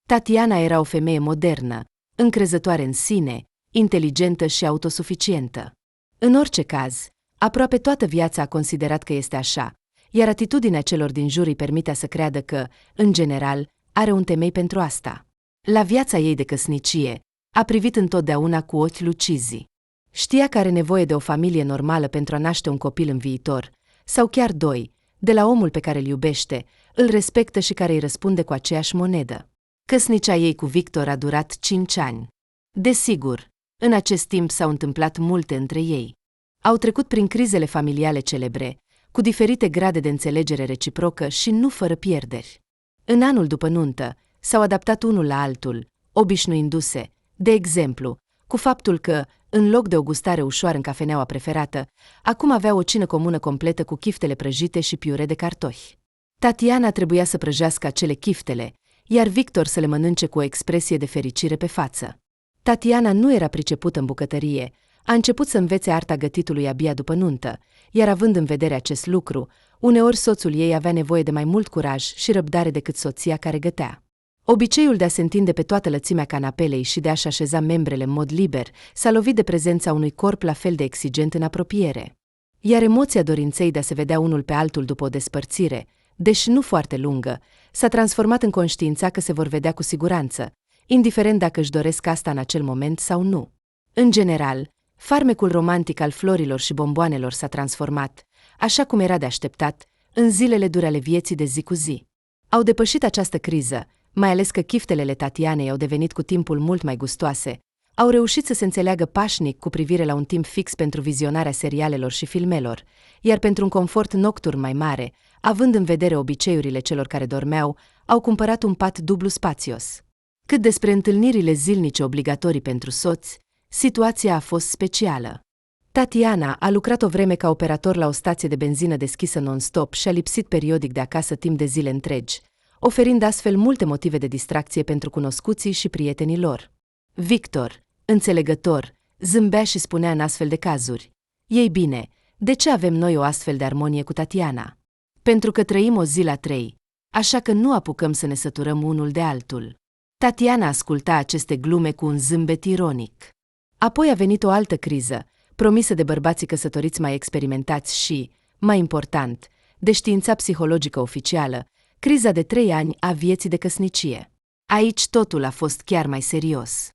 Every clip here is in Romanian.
Tatiana era o femeie modernă, încrezătoare în sine, inteligentă și autosuficientă. În orice caz, aproape toată viața a considerat că este așa, iar atitudinea celor din jur îi permitea să creadă că, în general, are un temei pentru asta. La viața ei de căsnicie, a privit întotdeauna cu ochi lucizi. Știa că are nevoie de o familie normală pentru a naște un copil în viitor, sau chiar doi, de la omul pe care îl iubește, îl respectă și care îi răspunde cu aceeași monedă. Căsnicia ei cu Victor a durat 5 ani. Desigur, în acest timp s-au întâmplat multe între ei. Au trecut prin crizele familiale celebre, cu diferite grade de înțelegere reciprocă și nu fără pierderi. În anul după nuntă, s-au adaptat unul la altul, obișnuindu-se, de exemplu, cu faptul că, în loc de o gustare ușoară în cafeneaua preferată, acum avea o cină comună completă cu chiftele prăjite și piure de cartofi. Tatiana trebuia să prăjească acele chiftele, iar Victor să le mănânce cu o expresie de fericire pe față. Tatiana nu era pricepută în bucătărie, a început să învețe arta gătitului abia după nuntă, iar având în vedere acest lucru, uneori soțul ei avea nevoie de mai mult curaj și răbdare decât soția care gătea. Obiceiul de a se întinde pe toată lățimea canapelei și de a-și așeza membrele în mod liber s-a lovit de prezența unui corp la fel de exigent în apropiere. Iar emoția dorinței de a se vedea unul pe altul după o despărțire, deși nu foarte lungă, s-a transformat în conștiința că se vor vedea cu siguranță, indiferent dacă își doresc asta în acel moment sau nu. În general, farmecul romantic al florilor și bomboanelor s-a transformat, așa cum era de așteptat, în zilele dure ale vieții de zi cu zi. Au depășit această criză, mai ales că chiftelele Tatianei au devenit cu timpul mult mai gustoase, au reușit să se înțeleagă pașnic cu privire la un timp fix pentru vizionarea serialelor și filmelor, iar pentru un confort nocturn mai mare, având în vedere obiceiurile celor care dormeau, au cumpărat un pat dublu spațios. Cât despre întâlnirile zilnice obligatorii pentru soți, situația a fost specială. Tatiana a lucrat o vreme ca operator la o stație de benzină deschisă non-stop și a lipsit periodic de acasă timp de zile întregi, oferind astfel multe motive de distracție pentru cunoscuții și prietenii lor. Victor, înțelegător, zâmbea și spunea în astfel de cazuri: "Ei bine, de ce avem noi o astfel de armonie cu Tatiana? Pentru că trăim o zi la 3, așa că nu apucăm să ne săturăm unul de altul." Tatiana asculta aceste glume cu un zâmbet ironic. Apoi a venit o altă criză, promisă de bărbații căsătoriți mai experimentați și, mai important, de știința psihologică oficială, criza de 3 ani a vieții de căsnicie. Aici totul a fost chiar mai serios.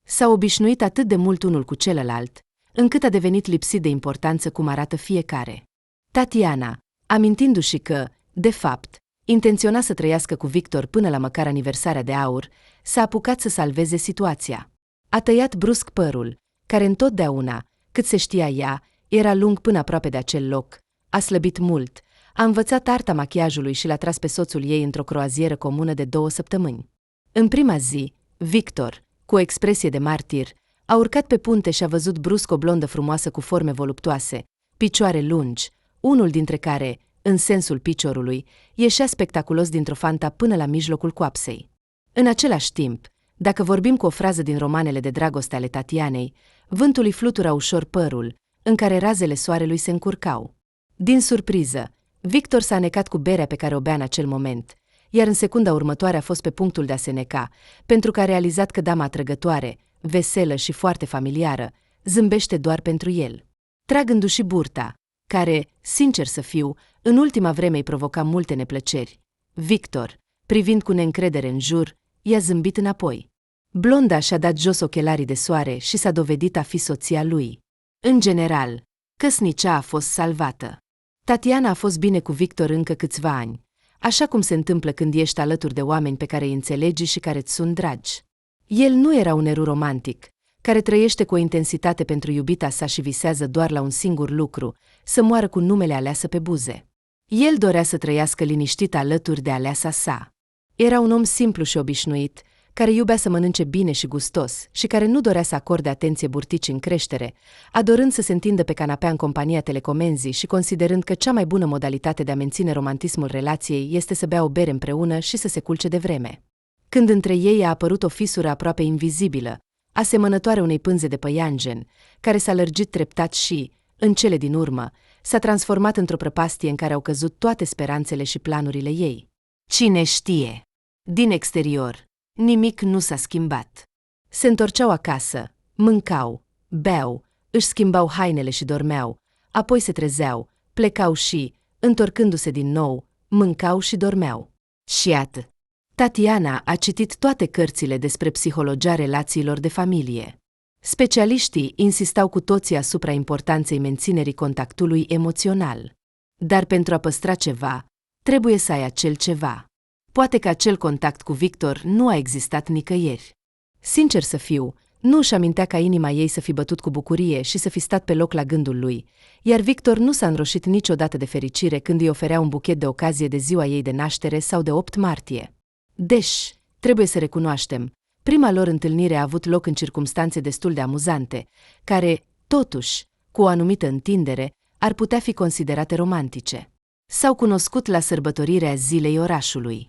S-a obișnuit atât de mult unul cu celălalt, încât a devenit lipsit de importanță cum arată fiecare. Tatiana, amintindu-și că, de fapt, intenționa să trăiască cu Victor până la măcar aniversarea de aur, s-a apucat să salveze situația. A tăiat brusc părul, care întotdeauna, cât se știa ea, era lung până aproape de acel loc, a slăbit mult, a învățat arta machiajului și l-a tras pe soțul ei într-o croazieră comună de 2 săptămâni. În prima zi, Victor, cu o expresie de martir, a urcat pe punte și a văzut brusc o blondă frumoasă cu forme voluptoase, picioare lungi, unul dintre care, în sensul piciorului, ieșea spectaculos dintr-o fanta până la mijlocul coapsei. În același timp, dacă vorbim cu o frază din romanele de dragoste ale Tatianei, vântul îi flutura ușor părul, în care razele soarelui se încurcau. Din surpriză, Victor s-a necat cu berea pe care o bea în acel moment, iar în secunda următoare a fost pe punctul de a se neca, pentru că a realizat că dama atrăgătoare, veselă și foarte familiară, zâmbește doar pentru el. Tragându-și burta, care, sincer să fiu, în ultima vreme îi provoca multe neplăceri, Victor, privind cu neîncredere în jur, i-a zâmbit înapoi. Blonda și-a dat jos ochelarii de soare și s-a dovedit a fi soția lui. În general, căsnicia a fost salvată. Tatiana a fost bine cu Victor încă câțiva ani, așa cum se întâmplă când ești alături de oameni pe care îi înțelegi și care îți sunt dragi. El nu era un erou romantic, care trăiește cu o intensitate pentru iubita sa și visează doar la un singur lucru, să moară cu numele aleasă pe buze. El dorea să trăiască liniștit alături de aleasa sa. Era un om simplu și obișnuit, care iubea să mănânce bine și gustos și care nu dorea să acorde atenție burticii în creștere, adorând să se întindă pe canapea în compania telecomenzii și considerând că cea mai bună modalitate de a menține romantismul relației este să bea o bere împreună și să se culce de vreme. Când între ei a apărut o fisură aproape invizibilă, asemănătoare unei pânze de păianjen, care s-a lărgit treptat și, în cele din urmă, s-a transformat într-o prăpastie în care au căzut toate speranțele și planurile ei. Cine știe? Din exterior, Nimic nu s-a schimbat. Se întorceau acasă, mâncau, beau, își schimbau hainele și dormeau, apoi se trezeau, plecau și, întorcându-se din nou, mâncau și dormeau. Și atât. Tatiana a citit toate cărțile despre psihologia relațiilor de familie. Specialiștii insistau cu toții asupra importanței menținerii contactului emoțional. Dar pentru a păstra ceva, trebuie să ai acel ceva. Poate că acel contact cu Victor nu a existat nicăieri. Sincer să fiu, nu își amintea ca inima ei să fi bătut cu bucurie și să fi stat pe loc la gândul lui, iar Victor nu s-a înroșit niciodată de fericire când îi oferea un buchet de ocazie de ziua ei de naștere sau de 8 martie. Deși, trebuie să recunoaștem, prima lor întâlnire a avut loc în circumstanțe destul de amuzante, care, totuși, cu o anumită întindere, ar putea fi considerate romantice. S-au cunoscut la sărbătorirea Zilei Orașului.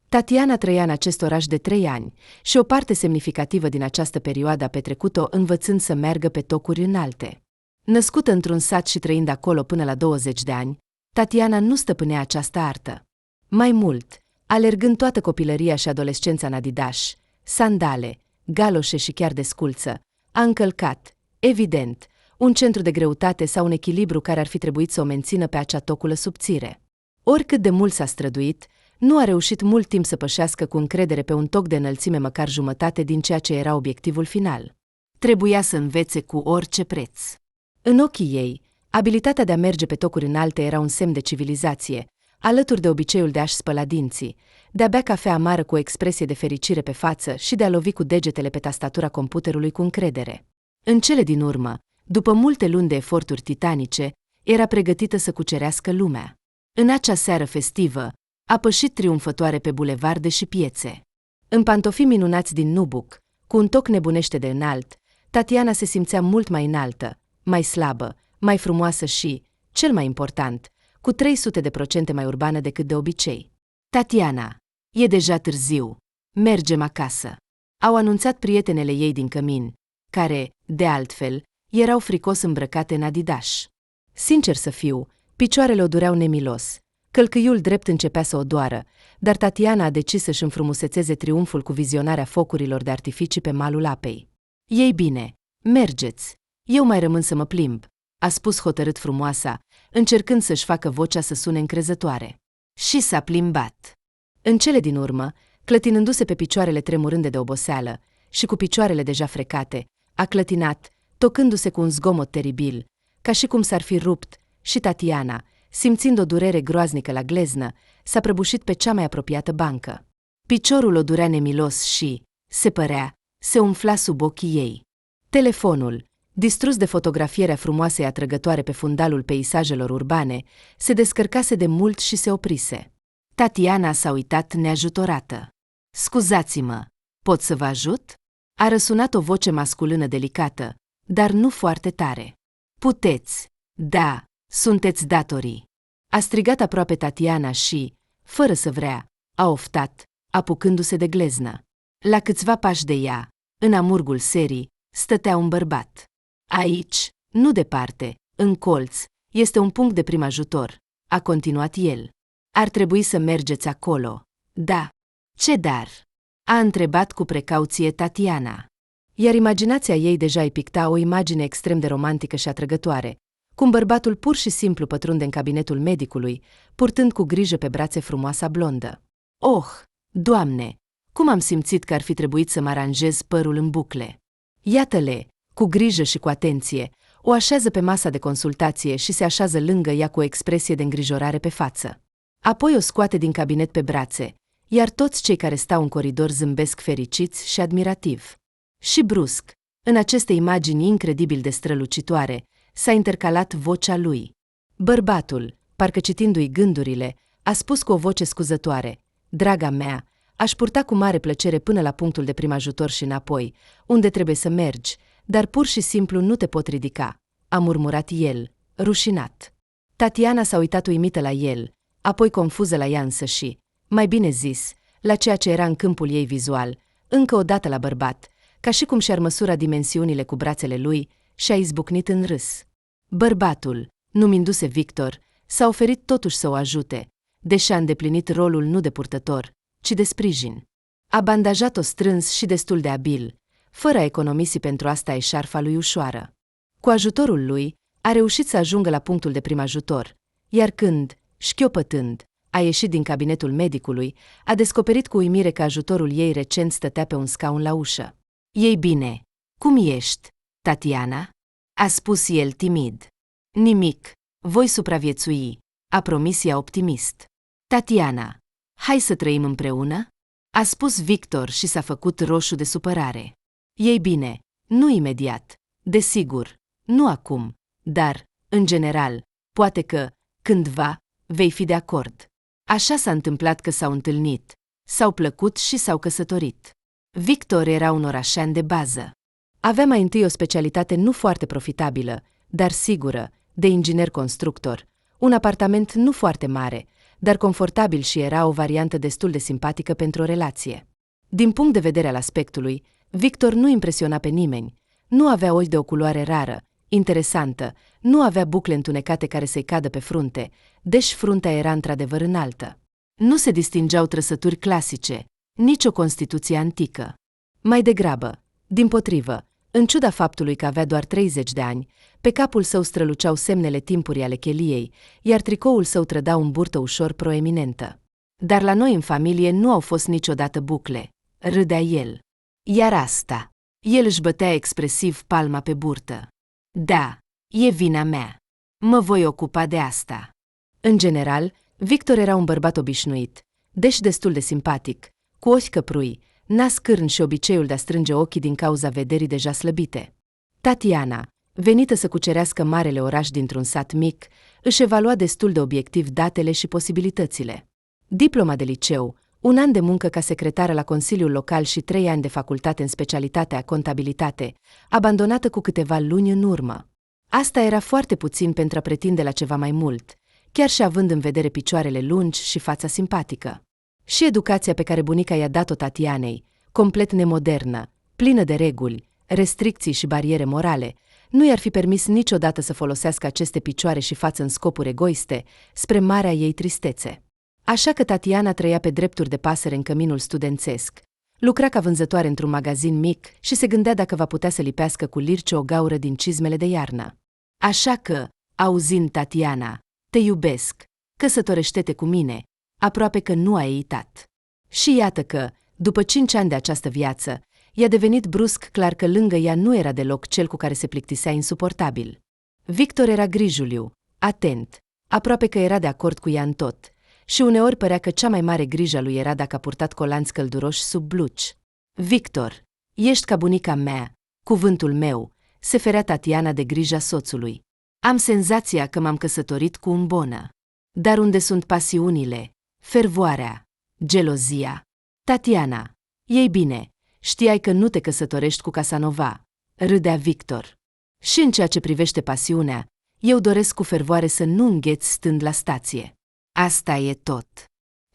Tatiana trăia în acest oraș de 3 ani și o parte semnificativă din această perioadă a petrecut-o învățând să meargă pe tocuri înalte. Născută într-un sat și trăind acolo până la 20 de ani, Tatiana nu stăpânea această artă. Mai mult, alergând toată copilăria și adolescența în adidași, sandale, galoșe și chiar desculță, a încălcat, evident, un centru de greutate sau un echilibru care ar fi trebuit să o mențină pe acea toculă subțire. Oricât de mult s-a străduit, nu a reușit mult timp să pășească cu încredere pe un toc de înălțime măcar jumătate din ceea ce era obiectivul final. Trebuia să învețe cu orice preț. În ochii ei, abilitatea de a merge pe tocuri înalte era un semn de civilizație, alături de obiceiul de a-și spăla dinții, de a bea cafea amară cu o expresie de fericire pe față și de a lovi cu degetele pe tastatura computerului cu încredere. În cele din urmă, după multe luni de eforturi titanice, era pregătită să cucerească lumea. În acea seară festivă, a pășit triumfătoare pe bulevarde și piețe. În pantofii minunați din nubuc, cu un toc nebunește de înalt, Tatiana se simțea mult mai înaltă, mai slabă, mai frumoasă și, cel mai important, cu 300% mai urbană decât de obicei. Tatiana, e deja târziu. Mergem acasă. Au anunțat prietenele ei din cămin, care, de altfel, erau fricos îmbrăcate în adidași. Sincer să fiu, picioarele o dureau nemilos. Călcâiul drept începea să o doară, dar Tatiana a decis să-și înfrumusețeze triumful cu vizionarea focurilor de artificii pe malul apei. Ei bine, mergeți, eu mai rămân să mă plimb, a spus hotărât frumoasa, încercând să-și facă vocea să sune încrezătoare. Și s-a plimbat. În cele din urmă, clătinându-se pe picioarele tremurânde de oboseală și cu picioarele deja frecate, a clătinat, tocându-se cu un zgomot teribil, ca și cum s-ar fi rupt, și Tatiana, simțind o durere groaznică la gleznă, s-a prăbușit pe cea mai apropiată bancă. Piciorul o durea nemilos și, se părea, se umfla sub ochii ei. Telefonul, distrus de fotografierea frumoasei atrăgătoare pe fundalul peisajelor urbane, se descărcase de mult și se oprise. Tatiana s-a uitat neajutorată. Scuzați-mă, pot să vă ajut? A răsunat o voce masculină delicată, dar nu foarte tare. Puteți, da, sunteți datorii. A strigat aproape Tatiana și, fără să vrea, a oftat, apucându-se de gleznă. La câțiva pași de ea, în amurgul serii, stătea un bărbat. Aici, nu departe, în colț, este un punct de prim ajutor, a continuat el. Ar trebui să mergeți acolo. Da. Ce dar? A întrebat cu precauție Tatiana. Iar imaginația ei deja îi picta o imagine extrem de romantică și atrăgătoare, cum bărbatul pur și simplu pătrunde în cabinetul medicului, purtând cu grijă pe brațe frumoasa blondă. Oh, Doamne, cum am simțit că ar fi trebuit să mă aranjez părul în bucle. Iată-le, cu grijă și cu atenție, o așează pe masa de consultație și se așează lângă ea cu o expresie de îngrijorare pe față. Apoi o scoate din cabinet pe brațe, iar toți cei care stau în coridor zâmbesc fericiți și admirativ. Și brusc, în aceste imagini incredibil de strălucitoare, s-a intercalat vocea lui. Bărbatul, parcă citindu-i gândurile, a spus cu o voce scuzătoare: Draga mea, aș purta cu mare plăcere până la punctul de prim ajutor și înapoi, unde trebuie să mergi, dar pur și simplu nu te pot ridica, a murmurat el, rușinat. Tatiana s-a uitat uimită la el, apoi confuză la ea însăși, mai bine zis, la ceea ce era în câmpul ei vizual, încă o dată la bărbat, ca și cum și-ar măsura dimensiunile cu brațele lui, și a izbucnit în râs. Bărbatul, numindu-se Victor, s-a oferit totuși să o ajute, deși a îndeplinit rolul nu de purtător, ci de sprijin. A bandajat-o strâns și destul de abil, fără a economisi pentru asta eșarfa lui ușoară. Cu ajutorul lui, a reușit să ajungă la punctul de prim ajutor, iar când, șchiopătând, a ieșit din cabinetul medicului, a descoperit cu uimire că ajutorul ei recent stătea pe un scaun la ușă. Ei bine, cum ești, Tatiana?" a spus el timid. Nimic, voi supraviețui, a promis ea optimist. Tatiana, hai să trăim împreună? A spus Victor și s-a făcut roșu de supărare. Ei bine, nu imediat, desigur, nu acum, dar, în general, poate că, cândva, vei fi de acord. Așa s-a întâmplat că s-au întâlnit, s-au plăcut și s-au căsătorit. Victor era un orașean de bază. Avea mai întâi o specialitate nu foarte profitabilă, dar sigură, de inginer constructor, un apartament nu foarte mare, dar confortabil și era o variantă destul de simpatică pentru o relație. Din punct de vedere al aspectului, Victor nu impresiona pe nimeni, nu avea ochi de o culoare rară, interesantă, nu avea bucle întunecate care să-i cadă pe frunte, deși fruntea era într-adevăr înaltă. Nu se distingeau trăsături clasice, nici o constituție antică. Mai degrabă, dimpotrivă, în ciuda faptului că avea doar 30 de ani, pe capul său străluceau semnele timpurii ale cheliei, iar tricoul său trăda un burtă ușor proeminentă. Dar la noi în familie nu au fost niciodată bucle, râdea el. Iar asta, el își bătea expresiv palma pe burtă. Da, e vina mea. Mă voi ocupa de asta. În general, Victor era un bărbat obișnuit, deși destul de simpatic, cu ochi căprui, nas cârn și obiceiul de a strânge ochii din cauza vederii deja slăbite. Tatiana, venită să cucerească marele oraș dintr-un sat mic, își evalua destul de obiectiv datele și posibilitățile. Diploma de liceu, un an de muncă ca secretară la Consiliul Local și 3 ani de facultate în specialitatea contabilitate, abandonată cu câteva luni în urmă. Asta era foarte puțin pentru a pretinde la ceva mai mult, chiar și având în vedere picioarele lungi și fața simpatică. Și educația pe care bunica i-a dat-o Tatianei, complet nemodernă, plină de reguli, restricții și bariere morale, nu i-ar fi permis niciodată să folosească aceste picioare și față în scopuri egoiste, spre marea ei tristețe. Așa că Tatiana trăia pe drepturi de pasăre în căminul studențesc, lucra ca vânzătoare într-un magazin mic și se gândea dacă va putea să lipească cu lirce o gaură din cizmele de iarnă. Așa că, auzind Tatiana, te iubesc, căsătorește-te cu mine, aproape că nu a eitat. Și iată că, după 5 ani de această viață, i-a devenit brusc clar că lângă ea nu era deloc cel cu care se plictisea insuportabil. Victor era grijuliu, atent, aproape că era de acord cu ea în tot, și uneori părea că cea mai mare grijă lui era dacă a purtat colanți călduroși sub bluci. Victor, ești ca bunica mea, cuvântul meu, se ferea Tatiana de grija soțului. Am senzația că m-am căsătorit cu un bonă. Dar unde sunt pasiunile, fervoarea, gelozia? Tatiana, ei bine, știai că nu te căsătorești cu Casanova, râdea Victor. Și în ceea ce privește pasiunea, eu doresc cu fervoare să nu îngheți stând la stație. Asta e tot.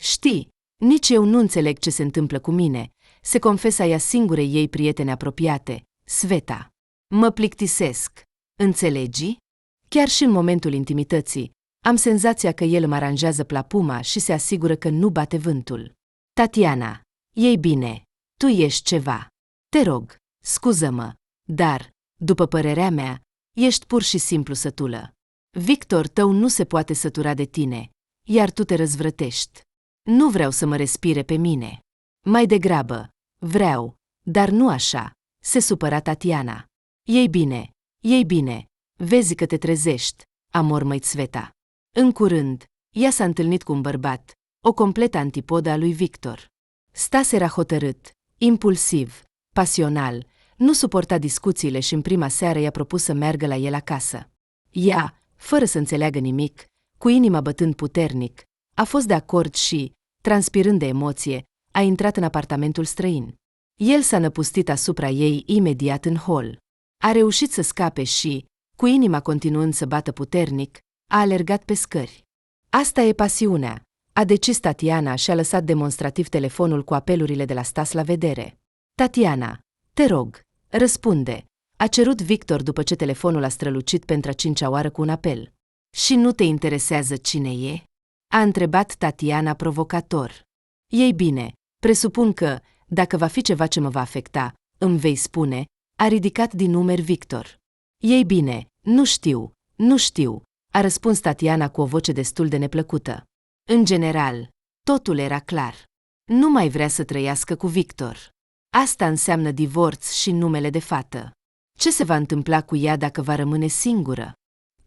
Știi, nici eu nu înțeleg ce se întâmplă cu mine, se confesa ea singurei ei prietene apropiate, Sveta. Mă plictisesc, înțelegi? Chiar și în momentul intimității, am senzația că el îmi aranjează plapuma și se asigură că nu bate vântul. Tatiana, ei bine, tu ești ceva. Te rog, scuză-mă, dar, după părerea mea, ești pur și simplu sătulă. Victor tău nu se poate sătura de tine, iar tu te răzvrătești. Nu vreau să mă respire pe mine. Mai degrabă, vreau, dar nu așa, se supăra Tatiana. Ei bine, vezi că te trezești, a mormăit Sveta. În curând, ea s-a întâlnit cu un bărbat, o completă antipodă a lui Victor. Stas era hotărât, impulsiv, pasional, nu suporta discuțiile și în prima seară i-a propus să meargă la el acasă. Ea, fără să înțeleagă nimic, cu inima bătând puternic, a fost de acord și, transpirând de emoție, a intrat în apartamentul străin. El s-a năpustit asupra ei imediat în hol. A reușit să scape și, cu inima continuând să bată puternic, a alergat pe scări. Asta e pasiunea, a decis Tatiana și a lăsat demonstrativ telefonul cu apelurile de la Stas la vedere. Tatiana, te rog, răspunde, a cerut Victor după ce telefonul a strălucit pentru a 5-a oară cu un apel. Și nu te interesează cine e? A întrebat Tatiana provocator. Ei bine, presupun că, Dacă va fi ceva ce mă va afecta, îmi vei spune, a ridicat din numeri Victor. Ei bine, nu știu, a răspuns Tatiana cu o voce destul de neplăcută. În general, totul era clar. Nu mai vrea să trăiască cu Victor. Asta înseamnă divorț și numele de fată. Ce se va întâmpla cu ea dacă va rămâne singură?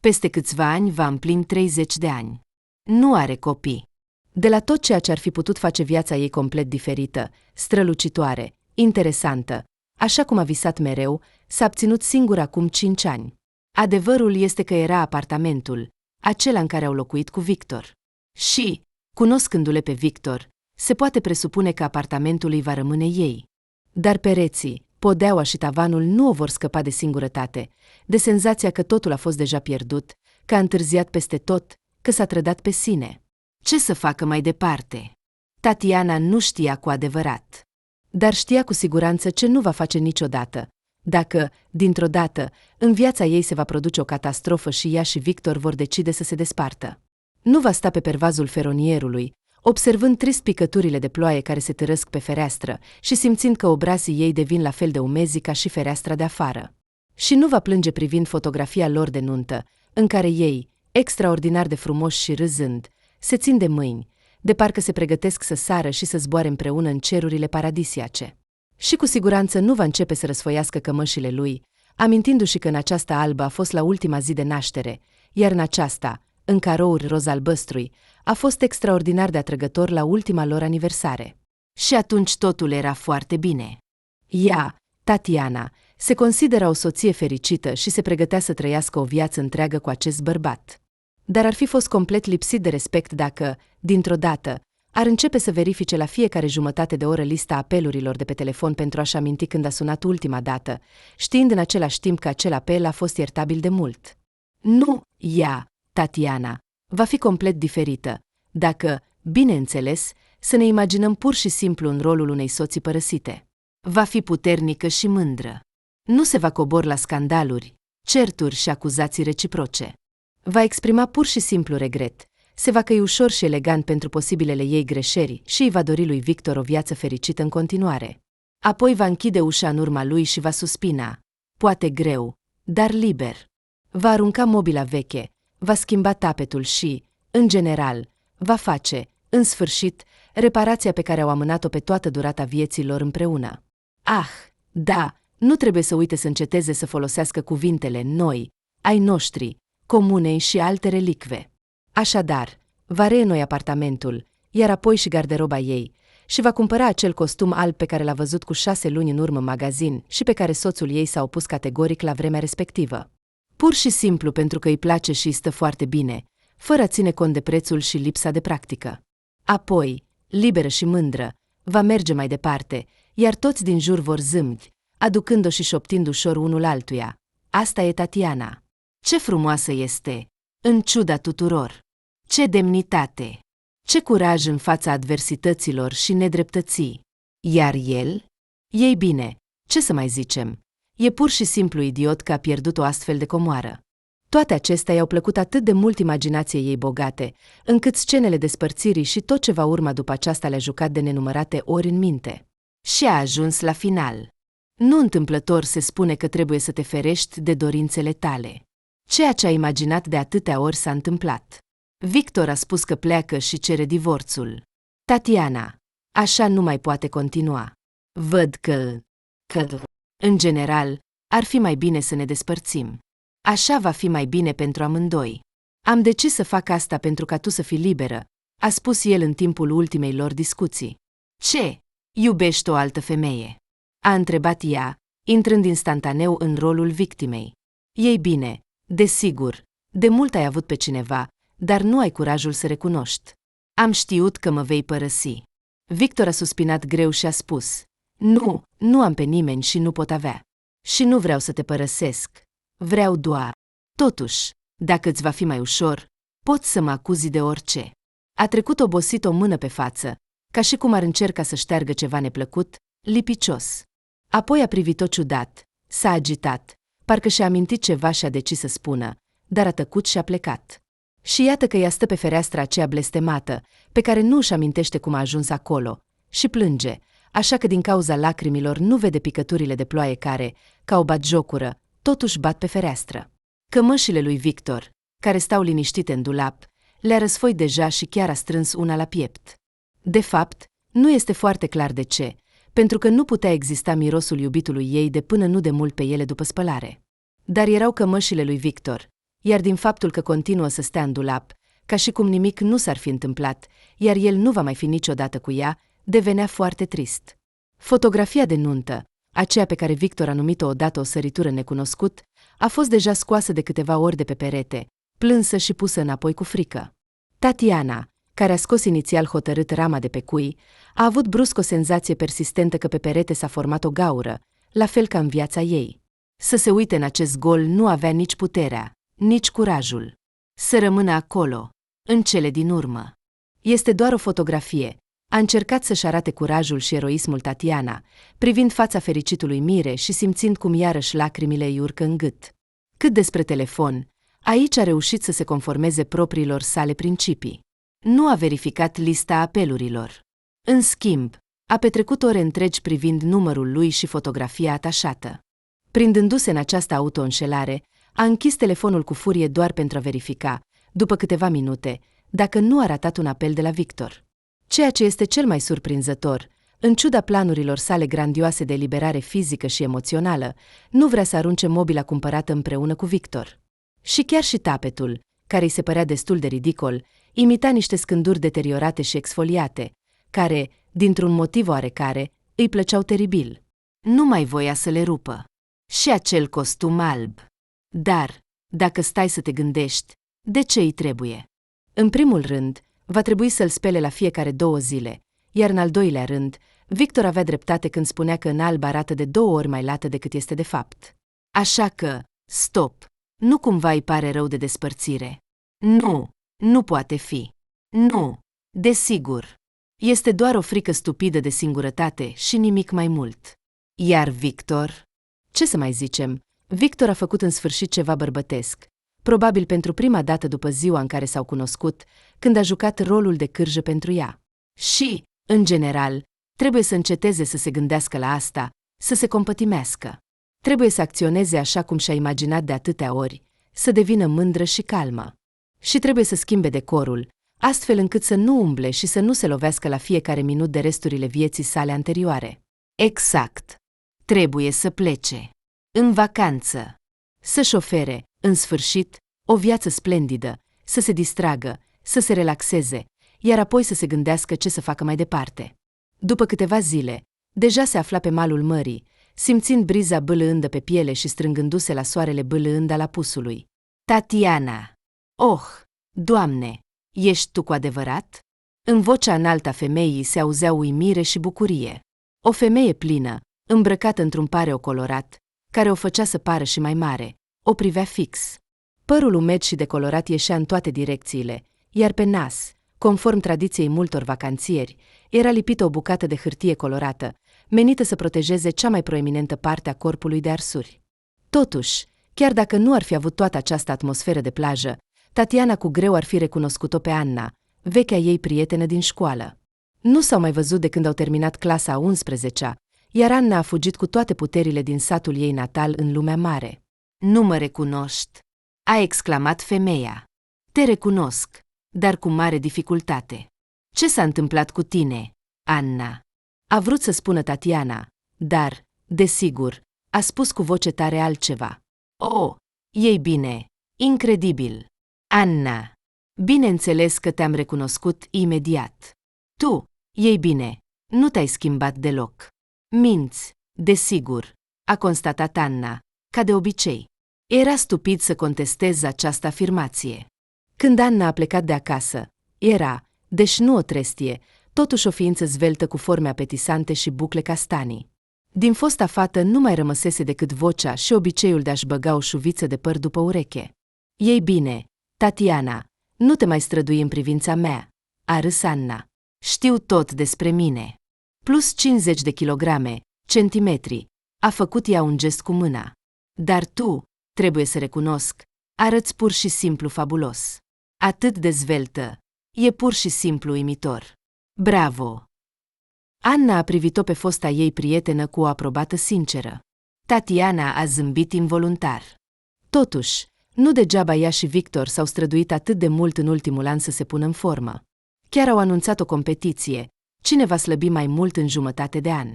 Peste câțiva ani va împlini 30 de ani. Nu are copii. De la tot ceea ce ar fi putut face viața ei complet diferită, strălucitoare, interesantă, așa cum a visat mereu, s-a abținut singură acum 5 ani. Adevărul este că era apartamentul, acela în care au locuit cu Victor. Și, cunoscându-le pe Victor, se poate presupune că apartamentul îi va rămâne ei. Dar pereții, podeaua și tavanul nu o vor scăpa de singurătate, de senzația că totul a fost deja pierdut, că a întârziat peste tot, că s-a trădat pe sine. Ce să facă mai departe? Tatiana nu știa cu adevărat. Dar știa cu siguranță ce nu va face niciodată, dacă, dintr-o dată, în viața ei se va produce o catastrofă și ea și Victor vor decide să se despartă. Nu va sta pe pervazul feronierului, observând trist picăturile de ploaie care se târăsc pe fereastră și simțind că obrazii ei devin la fel de umezi ca și fereastra de afară. Și nu va plânge privind fotografia lor de nuntă, în care ei, extraordinar de frumoși și râzând, se țin de mâini, de parcă se pregătesc să sară și să zboare împreună în cerurile paradisiace. Și cu siguranță nu va începe să răsfoiască cămășile lui, amintindu-și că în această albă a fost la ultima zi de naștere, iar în aceasta, în carouri roz-albăstrui, a fost extraordinar de atrăgător la ultima lor aniversare. Și atunci totul era foarte bine. Ea, Tatiana, se consideră o soție fericită și se pregătea să trăiască o viață întreagă cu acest bărbat. Dar ar fi fost complet lipsit de respect dacă, dintr-o dată, ar începe să verifice la fiecare jumătate de oră lista apelurilor de pe telefon pentru a-și aminti când a sunat ultima dată, știind în același timp că acel apel a fost iertabil de mult. Nu, ea, Tatiana, va fi complet diferită, dacă, bineînțeles, să ne imaginăm pur și simplu în rolul unei soții părăsite. Va fi puternică și mândră. Nu se va coborî la scandaluri, certuri și acuzații reciproce. Va exprima pur și simplu regret, se va căi ușor și elegant pentru posibilele ei greșeli și îi va dori lui Victor o viață fericită în continuare. Apoi va închide ușa în urma lui și va suspina, poate greu, dar liber. Va arunca mobila veche, va schimba tapetul și, în general, va face, în sfârșit, reparația pe care au amânat-o pe toată durata vieții lor împreună. Ah, da, nu trebuie să uite să înceteze să folosească cuvintele noi, ai noștri, comunei și alte relicve. Așadar, va reînnoi apartamentul, iar apoi și garderoba ei, și va cumpăra acel costum alb pe care l-a văzut cu 6 luni în urmă în magazin și pe care soțul ei s-a opus categoric la vremea respectivă. Pur și simplu pentru că îi place și îi stă foarte bine, fără a ține cont de prețul și lipsa de practică. Apoi, liberă și mândră, va merge mai departe, iar toți din jur vor zâmbi, aducând-o și șoptind ușor unul altuia. Asta e Tatiana. Ce frumoasă este, în ciuda tuturor! Ce demnitate! Ce curaj în fața adversităților și nedreptății! Iar el? Ei bine, ce să mai zicem? E pur și simplu idiot că a pierdut o astfel de comoară. Toate acestea i-au plăcut atât de mult imaginației ei bogate, încât scenele despărțirii și tot ce va urma după aceasta le-a jucat de nenumărate ori în minte. Și a ajuns la final. Nu întâmplător se spune că trebuie să te ferești de dorințele tale. Ceea ce a imaginat de atâtea ori s-a întâmplat. Victor a spus că pleacă și cere divorțul. Tatiana, așa nu mai poate continua. Văd că, în general, ar fi mai bine să ne despărțim. Așa va fi mai bine pentru amândoi. Am decis să fac asta pentru ca tu să fii liberă, a spus el în timpul ultimei lor discuții. Ce? Iubești o altă femeie? A întrebat ea, intrând instantaneu în rolul victimei. Ei bine, desigur, de mult ai avut pe cineva, dar nu ai curajul să recunoști. Am știut că mă vei părăsi. Victor a suspinat greu și a spus, nu am pe nimeni și nu pot avea. Și nu vreau să te părăsesc. Vreau doar. Totuși, dacă îți va fi mai ușor, poți să mă acuzi de orice. A trecut obosit o mână pe față, ca și cum ar încerca să șteargă ceva neplăcut, lipicios. Apoi a privit-o ciudat, s-a agitat, parcă și-a amintit ceva și a decis să spună, dar a tăcut și a plecat. Și iată că ea stă pe fereastra aceea blestemată, pe care nu își amintește cum a ajuns acolo, și plânge, așa că din cauza lacrimilor nu vede picăturile de ploaie care, ca o batjocură, totuși bat pe fereastră. Cămășile lui Victor, care stau liniștite în dulap, le-a răsfoit deja și chiar a strâns una la piept. De fapt, nu este foarte clar de ce, pentru că nu putea exista mirosul iubitului ei de până nu de mult pe ele după spălare. Dar erau cămășile lui Victor, iar din faptul că continuă să stea în dulap, ca și cum nimic nu s-ar fi întâmplat, iar el nu va mai fi niciodată cu ea, devenea foarte trist. Fotografia de nuntă, aceea pe care Victor a numit-o odată o săritură necunoscut, a fost deja scoasă de câteva ori de pe perete, plânsă și pusă înapoi cu frică. Tatiana, care a scos inițial hotărât rama de pe cui, a avut brusc o senzație persistentă că pe perete s-a format o gaură, la fel ca în viața ei. Să se uite în acest gol nu avea nici puterea, nici curajul. Să rămână acolo, în cele din urmă. Este doar o fotografie. A încercat să-și arate curajul și eroismul Tatiana, privind fața fericitului Mire și simțind cum iarăși lacrimile îi urcă în gât. Cât despre telefon, aici a reușit să se conformeze propriilor sale principii. Nu a verificat lista apelurilor. În schimb, a petrecut ore întregi privind numărul lui și fotografia atașată. Prindându-se în această autoînșelare, a închis telefonul cu furie doar pentru a verifica, după câteva minute, dacă nu a ratat un apel de la Victor. Ceea ce este cel mai surprinzător, în ciuda planurilor sale grandioase de eliberare fizică și emoțională, nu vrea să arunce mobila cumpărată împreună cu Victor. Și chiar și tapetul, care îi se părea destul de ridicol, imita niște scânduri deteriorate și exfoliate, care, dintr-un motiv oarecare, îi plăceau teribil. Nu mai voia să le rupă. Și acel costum alb. Dar, dacă stai să te gândești, de ce îi trebuie? În primul rând, va trebui să-l spele la fiecare 2 zile, iar în al doilea rând, Victor avea dreptate când spunea că în alb arată de 2 ori mai lată decât este de fapt. Așa că, stop, nu cumva îi pare rău de despărțire. Nu, nu poate fi. Nu, desigur. Este doar o frică stupidă de singurătate și nimic mai mult. Iar Victor? Ce să mai zicem, Victor a făcut în sfârșit ceva bărbătesc, probabil pentru prima dată după ziua în care s-au cunoscut, când a jucat rolul de cârjă pentru ea. Și, în general, trebuie să înceteze să se gândească la asta, să se compătimească. Trebuie să acționeze așa cum și-a imaginat de atâtea ori, să devină mândră și calmă. Și trebuie să schimbe decorul, astfel încât să nu umble și să nu se lovească la fiecare minut de resturile vieții sale anterioare. Exact. Trebuie să plece. În vacanță. Să-și ofere, în sfârșit, o viață splendidă, să se distragă, să se relaxeze, iar apoi să se gândească ce să facă mai departe. După câteva zile, deja se afla pe malul mării, simțind briza bâlâândă pe piele și strângându-se la soarele bâlâând al apusului. Tatiana! Oh, Doamne, ești tu cu adevărat? În vocea înaltă a femeii se auzea uimire și bucurie. O femeie plină, îmbrăcată într-un pareo colorat, care o făcea să pară și mai mare, o privea fix. Părul umed și decolorat ieșea în toate direcțiile, iar pe nas, conform tradiției multor vacanțieri, era lipită o bucată de hârtie colorată, menită să protejeze cea mai proeminentă parte a corpului de arsuri. Totuși, chiar dacă nu ar fi avut toată această atmosferă de plajă, Tatiana cu greu ar fi recunoscut-o pe Anna, vechea ei prietenă din școală. Nu s-au mai văzut de când au terminat clasa a 11-a, iar Anna a fugit cu toate puterile din satul ei natal în lumea mare. Nu mă recunoști, a exclamat femeia. Te recunosc, dar cu mare dificultate. Ce s-a întâmplat cu tine, Anna? A vrut să spună Tatiana, dar, desigur, a spus cu voce tare altceva. Oh, ei bine, incredibil. Anna, bineînțeles că te-am recunoscut imediat. Tu, ei bine, nu te-ai schimbat deloc. Minți, desigur, a constatat Anna, ca de obicei. Era stupid să contesteze această afirmație. Când Anna a plecat de acasă, era, deși nu o trestie, totuși o ființă zveltă cu forme apetisante și bucle castanii. Din fosta fată nu mai rămăsese decât vocea și obiceiul de a-și băga o șuviță de păr după ureche. Ei bine, Tatiana, nu te mai strădui în privința mea, a râs Anna. Știu tot despre mine. Plus 50 de kilograme, centimetri, a făcut ea un gest cu mâna. Dar tu, trebuie să recunosc, arăți pur și simplu fabulos. Atât de zveltă, e pur și simplu uimitor. Bravo! Anna a privit-o pe fosta ei prietenă cu o aprobată sinceră. Tatiana a zâmbit involuntar. Totuși, nu degeaba ea și Victor s-au străduit atât de mult în ultimul an să se pună în formă. Chiar au anunțat o competiție, cine va slăbi mai mult în jumătate de an.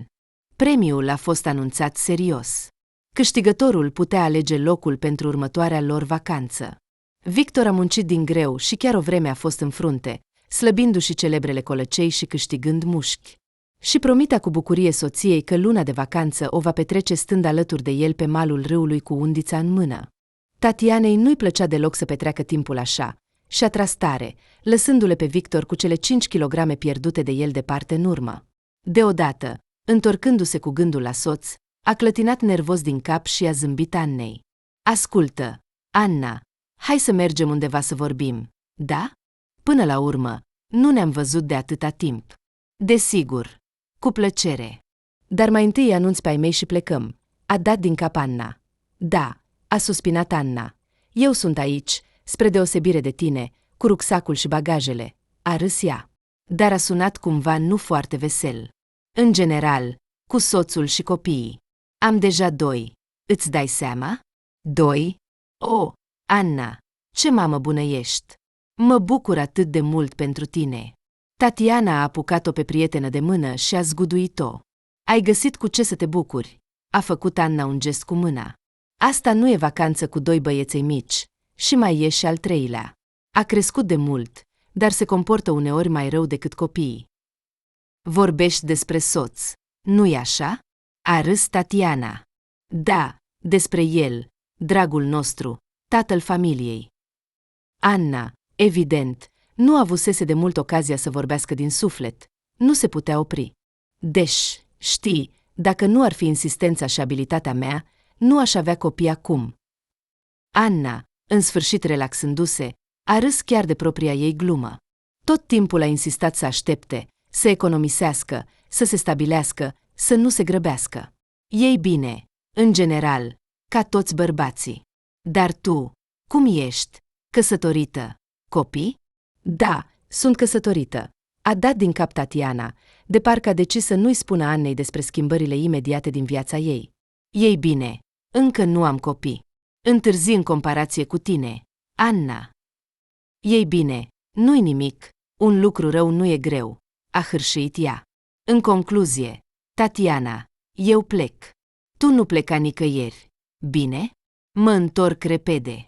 Premiul a fost anunțat serios. Câștigătorul putea alege locul pentru următoarea lor vacanță. Victor a muncit din greu și chiar o vreme a fost în frunte, slăbindu-și celebrele colăcei și câștigând mușchi. Și promitea cu bucurie soției că luna de vacanță o va petrece stând alături de el pe malul râului cu undița în mână. Tatianei nu-i plăcea deloc să petreacă timpul așa și a tras tare, lăsându-le pe Victor cu cele 5 kilograme pierdute de el departe în urmă. Deodată, întorcându-se cu gândul la soț, a clătinat nervos din cap și a zâmbit Annei. Ascultă, Anna, hai să mergem undeva să vorbim, da? Până la urmă, nu ne-am văzut de atâta timp. Desigur, cu plăcere. Dar mai întâi anunț pe ai mei și plecăm. A dat din cap Anna. Da, a suspinat Anna. Eu sunt aici, spre deosebire de tine, cu rucsacul și bagajele. A râs ea. Dar a sunat cumva nu foarte vesel. În general, cu soțul și copiii. Am deja 2. Îți dai seama? 2? Oh, Anna, ce mamă bună ești! Mă bucur atât de mult pentru tine. Tatiana a apucat-o pe prietenă de mână și a zguduit-o. Ai găsit cu ce să te bucuri? A făcut Anna un gest cu mâna. Asta nu e vacanță cu 2 băieței mici, și mai e și al 3-lea. A crescut de mult, dar se comportă uneori mai rău decât copiii. Vorbești despre soț, nu-i așa? A râs Tatiana. Da, despre el, dragul nostru, tatăl familiei. Anna, evident, nu avusese de mult ocazia să vorbească din suflet, nu se putea opri. Știi, dacă nu ar fi insistența și abilitatea mea, nu aș avea copii acum. Anna, în sfârșit relaxându-se, a râs chiar de propria ei glumă. Tot timpul a insistat să aștepte, să economisească, să se stabilească, să nu se grăbească. Ei bine, în general, ca toți bărbații. Dar tu, cum ești? Căsătorită? Copii? Da, sunt căsătorită. A dat din cap Tatiana, de parcă a decis să nu-i spună Annei despre schimbările imediate din viața ei. Ei bine, încă nu am copii. Întârzi în comparație cu tine, Anna. Ei bine, nu-i nimic, un lucru rău nu e greu, a hârșit ea. În concluzie, Tatiana, eu plec. Tu nu pleca nicăieri, bine? Mă întorc repede.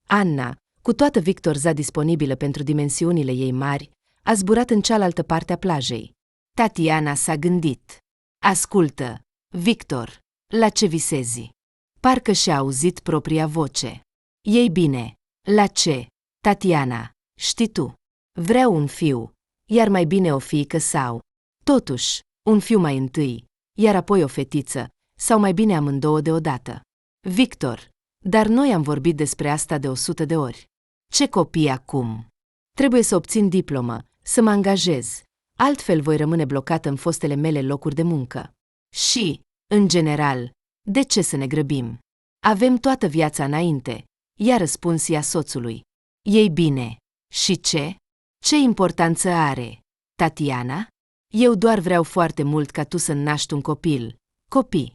Anna, cu toată Victorza disponibilă pentru dimensiunile ei mari, a zburat în cealaltă parte a plajei. Tatiana s-a gândit. Ascultă, Victor, la ce visezi? Parcă și-a auzit propria voce. Ei bine, la ce, Tatiana, știi tu? Vreau un fiu, iar mai bine o fiică sau, totuși, un fiu mai întâi, iar apoi o fetiță, sau mai bine amândouă deodată. Victor, dar noi am vorbit despre asta de 100 de ori. Ce copii acum? Trebuie să obțin diplomă, să mă angajez, altfel voi rămâne blocată în fostele mele locuri de muncă. Și, în general, de ce să ne grăbim? Avem toată viața înainte, i-a răspuns ea soțului. Ei bine, și ce? Ce importanță are, Tatiana? Eu doar vreau foarte mult ca tu să naști un copii.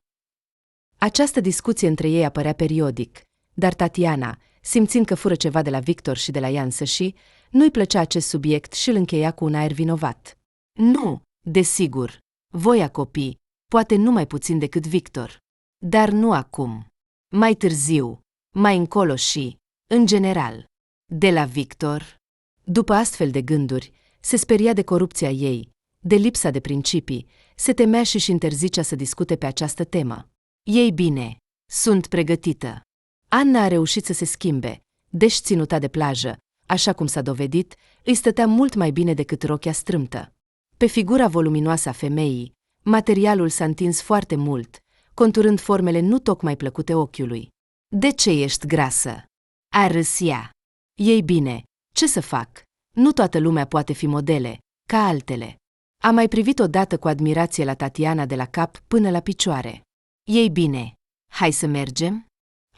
Această discuție între ei apărea periodic, dar Tatiana, simțind că fură ceva de la Victor și de la ea însăși, nu-i plăcea acest subiect și îl încheia cu un aer vinovat. Nu, desigur, voia copii, poate nu mai puțin decât Victor. Dar nu acum. Mai târziu, mai încolo și, în general. De la Victor? După astfel de gânduri, se speria de corupția ei, de lipsa de principii, se temea și interzicea să discute pe această temă. Ei bine, sunt pregătită. Anna a reușit să se schimbe, deși ținuta de plajă, așa cum s-a dovedit, îi stătea mult mai bine decât rochia strâmtă. Pe figura voluminoasă a femeii, materialul s-a întins foarte mult, conturând formele nu tocmai plăcute ochiului. De ce ești grasă? A râs ea. Ei bine, ce să fac? Nu toată lumea poate fi modele, ca altele. A mai privit odată cu admirație la Tatiana de la cap până la picioare. Ei bine, hai să mergem?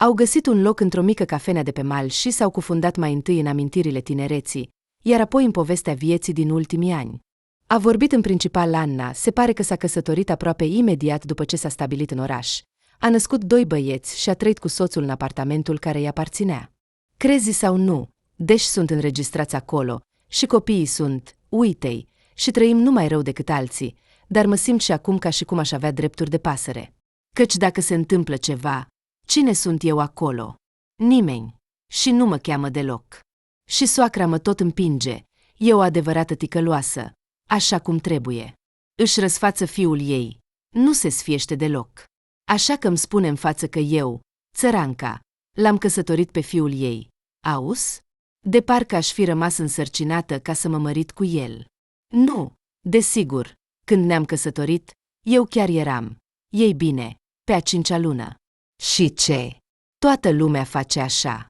Au găsit un loc într-o mică cafenea de pe mal și s-au cufundat mai întâi în amintirile tinereții, iar apoi în povestea vieții din ultimii ani. A vorbit în principal Anna, se pare că s-a căsătorit aproape imediat după ce s-a stabilit în oraș. A născut 2 băieți și a trăit cu soțul în apartamentul care îi aparținea. Crezi sau nu, deși sunt înregistrați acolo, și copiii sunt, uite-i, și trăim nu mai rău decât alții, dar mă simt și acum ca și cum aș avea drepturi de pasăre. Căci dacă se întâmplă ceva, cine sunt eu acolo? Nimeni. Și nu mă cheamă deloc. Și soacra mă tot împinge, e o adevărată ticăloasă, așa cum trebuie. Își răsfață fiul ei, nu se sfiește deloc. Așa că îmi spune în față că eu, țăranca, l-am căsătorit pe fiul ei. Auzi? De parcă aș fi rămas însărcinată ca să mă mărit cu el. Nu, desigur, când ne-am căsătorit, eu chiar eram, ei bine, pe a 5-a lună. Și ce? Toată lumea face așa.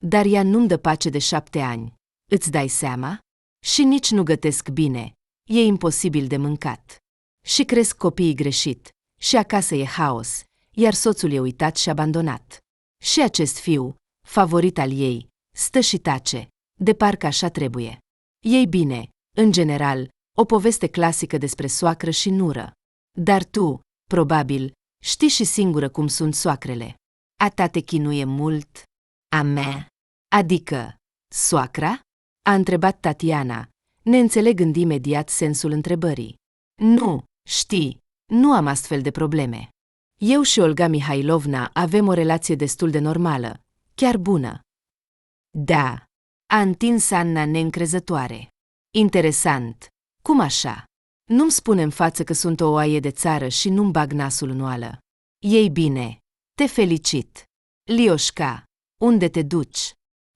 Dar ea nu-mi dă pace de 7 ani. Îți dai seama? Și nici nu gătesc bine. E imposibil de mâncat. Și cresc copiii greșit. Și acasă e haos, iar soțul e uitat și abandonat. Și acest fiu, favorit al ei, stă și tace, de parcă așa trebuie. Ei bine, în general, o poveste clasică despre soacră și nură. Dar tu, probabil, știi și singură cum sunt soacrele. A ta te chinuie mult? A mea? Adică, soacra? A întrebat Tatiana, neînțelegând imediat sensul întrebării. Nu, știi, nu am astfel de probleme. Eu și Olga Mihailovna avem o relație destul de normală, chiar bună. Da, a întins Anna neîncrezătoare. Interesant. Cum așa? Nu-mi spune în față că sunt o oaie de țară și nu-mi bag nasul în oală. Ei bine, te felicit. Lioșca, unde te duci?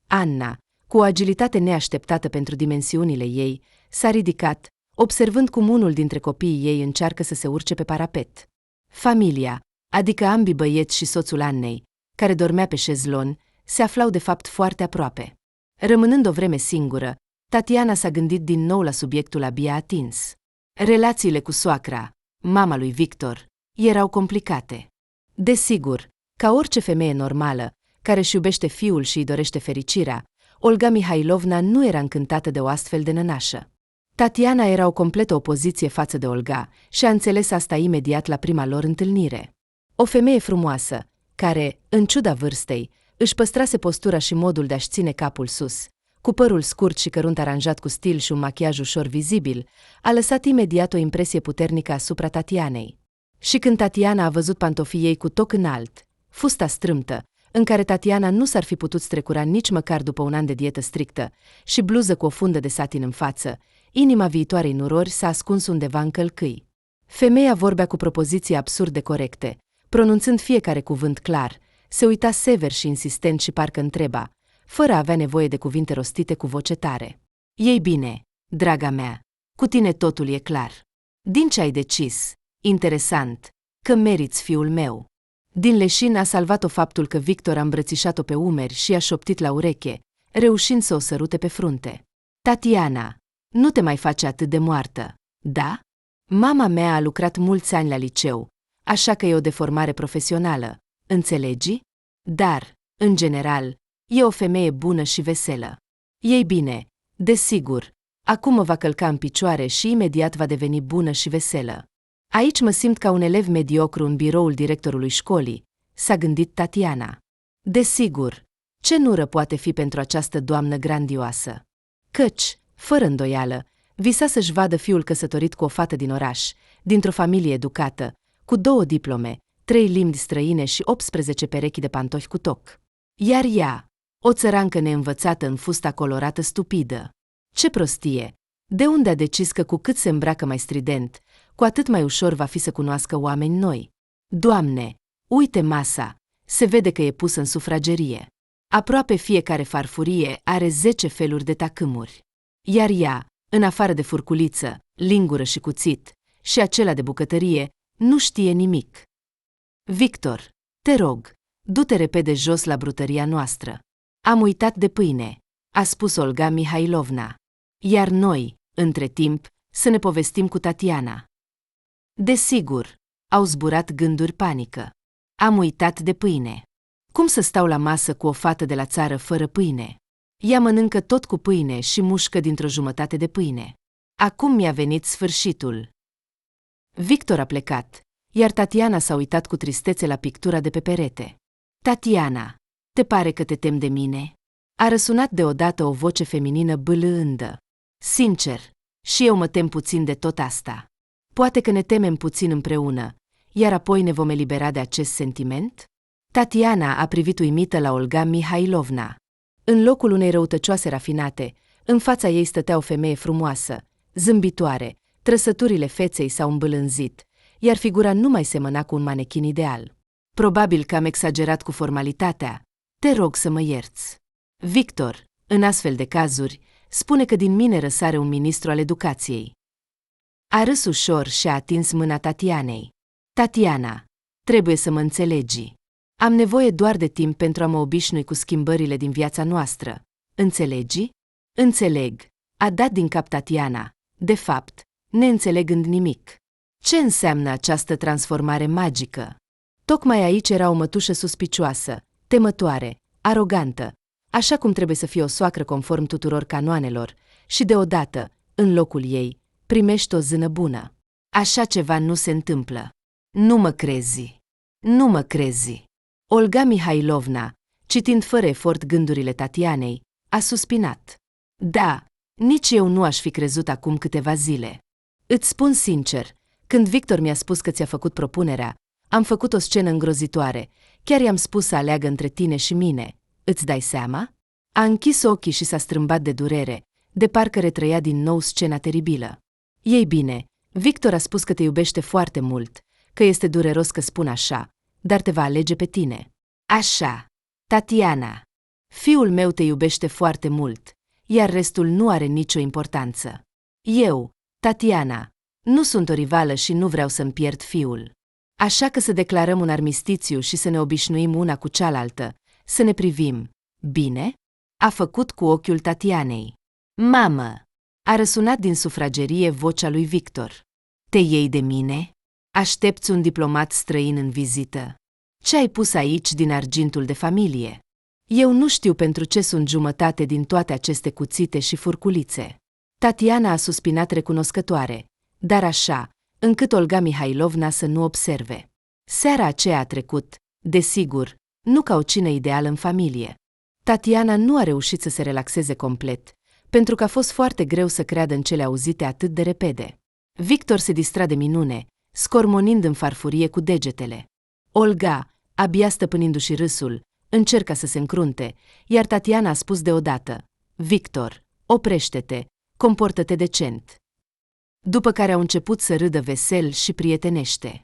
Anna, cu o agilitate neașteptată pentru dimensiunile ei, s-a ridicat, observând cum unul dintre copiii ei încearcă să se urce pe parapet. Familia, adică ambii băieți și soțul Annei, care dormea pe șezlon, se aflau de fapt foarte aproape. Rămânând o vreme singură, Tatiana s-a gândit din nou la subiectul abia atins. Relațiile cu soacra, mama lui Victor, erau complicate. Desigur, ca orice femeie normală, care își iubește fiul și îi dorește fericirea, Olga Mihailovna nu era încântată de o astfel de nănașă. Tatiana era o completă opoziție față de Olga și a înțeles asta imediat la prima lor întâlnire. O femeie frumoasă, care, în ciuda vârstei, își păstrase postura și modul de a-și ține capul sus, cu părul scurt și cărunt aranjat cu stil și un machiaj ușor vizibil, a lăsat imediat o impresie puternică asupra Tatianei. Și când Tatiana a văzut pantofii ei cu toc înalt, fusta strâmtă, în care Tatiana nu s-ar fi putut strecura nici măcar după un an de dietă strictă, și bluză cu o fundă de satin în față, inima viitoarei nurori s-a ascuns undeva în călcâi. Femeia vorbea cu propoziții absurd de corecte, pronunțând fiecare cuvânt clar, se uita sever și insistent și parcă întreba, fără a avea nevoie de cuvinte rostite cu voce tare. Ei bine, draga mea, cu tine totul e clar. Din ce ai decis? Interesant, că meriți fiul meu. Din leșin a salvat-o faptul că Victor a îmbrățișat-o pe umeri și i-a șoptit la ureche, reușind să o sărute pe frunte. Tatiana, nu te mai face atât de moartă, da? Mama mea a lucrat mulți ani la liceu, așa că e o deformare profesională, înțelegi? Dar, în general, e o femeie bună și veselă. Ei bine, desigur, acum mă va călca în picioare și imediat va deveni bună și veselă. Aici mă simt ca un elev mediocru în biroul directorului școlii, s-a gândit Tatiana. Desigur, ce nură poate fi pentru această doamnă grandioasă? Căci, fără îndoială, visa să-și vadă fiul căsătorit cu o fată din oraș, dintr-o familie educată, cu 2 diplome, 3 limbi străine și 18 perechi de pantofi cu toc. Iar ea, o țărancă neînvățată în fusta colorată stupidă. Ce prostie! De unde a decis că cu cât se îmbracă mai strident, cu atât mai ușor va fi să cunoască oameni noi? Doamne, uite masa, se vede că e pusă în sufragerie. Aproape fiecare farfurie are 10 feluri de tacâmuri. Iar ea, în afară de furculiță, lingură și cuțit, și acela de bucătărie, nu știe nimic. Victor, te rog, du-te repede jos la brutăria noastră. Am uitat de pâine, a spus Olga Mihailovna. Iar noi, între timp, să ne povestim cu Tatiana. Desigur, au zburat gânduri panică. Am uitat de pâine. Cum să stau la masă cu o fată de la țară fără pâine? Ea mănâncă tot cu pâine și mușcă dintr-o jumătate de pâine. Acum mi-a venit sfârșitul. Victor a plecat, iar Tatiana s-a uitat cu tristețe la pictura de pe perete. Tatiana, te pare că te temi de mine? A răsunat deodată o voce feminină bâlândă. Sincer, și eu mă tem puțin de tot asta. Poate că ne temem puțin împreună, iar apoi ne vom elibera de acest sentiment? Tatiana a privit uimită la Olga Mihailovna. În locul unei răutăcioase rafinate, în fața ei stătea o femeie frumoasă, zâmbitoare, trăsăturile feței s-au îmbâlânzit, iar figura nu mai semăna cu un manechin ideal. Probabil că am exagerat cu formalitatea. Te rog să mă ierți. Victor, în astfel de cazuri, spune că din mine răsare un ministru al educației. A râs ușor și a atins mâna Tatianei. Tatiana, trebuie să mă înțelegi. Am nevoie doar de timp pentru a mă obișnui cu schimbările din viața noastră. Înțelegi? Înțeleg. A dat din cap Tatiana, de fapt, neînțelegând nimic. Ce înseamnă această transformare magică? Tocmai aici era o mătușă suspicioasă, temătoare, arogantă, așa cum trebuie să fie o soacră conform tuturor canoanelor, și deodată, în locul ei, primești o zână bună. Așa ceva nu se întâmplă. Nu mă crezi. Nu mă crezi. Olga Mihailovna, citind fără efort gândurile Tatianei, a suspinat. Da, nici eu nu aș fi crezut acum câteva zile. Îți spun sincer, când Victor mi-a spus că ți-a făcut propunerea, am făcut o scenă îngrozitoare, chiar i-am spus să aleagă între tine și mine. Îți dai seama? A închis ochii și s-a strâmbat de durere, de parcă retrăia din nou scena teribilă. Ei bine, Victor a spus că te iubește foarte mult, că este dureros că spun așa, dar te va alege pe tine. Așa, Tatiana, fiul meu te iubește foarte mult, iar restul nu are nicio importanță. Eu, Tatiana, nu sunt o rivală și nu vreau să-mi pierd fiul. Așa că să declarăm un armistițiu și să ne obișnuim una cu cealaltă, să ne privim. Bine? A făcut cu ochiul Tatianei. Mamă! A răsunat din sufragerie vocea lui Victor. Te iei de mine? Aștepți un diplomat străin în vizită. Ce ai pus aici din argintul de familie? Eu nu știu pentru ce sunt jumătate din toate aceste cuțite și furculițe. Tatiana a suspinat recunoscătoare, dar așa, încât Olga Mihailovna să nu observe. Seara aceea a trecut, desigur, nu ca o cină ideală în familie. Tatiana nu a reușit să se relaxeze complet, pentru că a fost foarte greu să creadă în cele auzite atât de repede. Victor se distra de minune, scormonind în farfurie cu degetele. Olga, abia stăpânindu-și râsul, încerca să se încrunte, iar Tatiana a spus deodată: Victor, oprește-te, comportă-te decent. După care au început să râdă vesel și prietenește.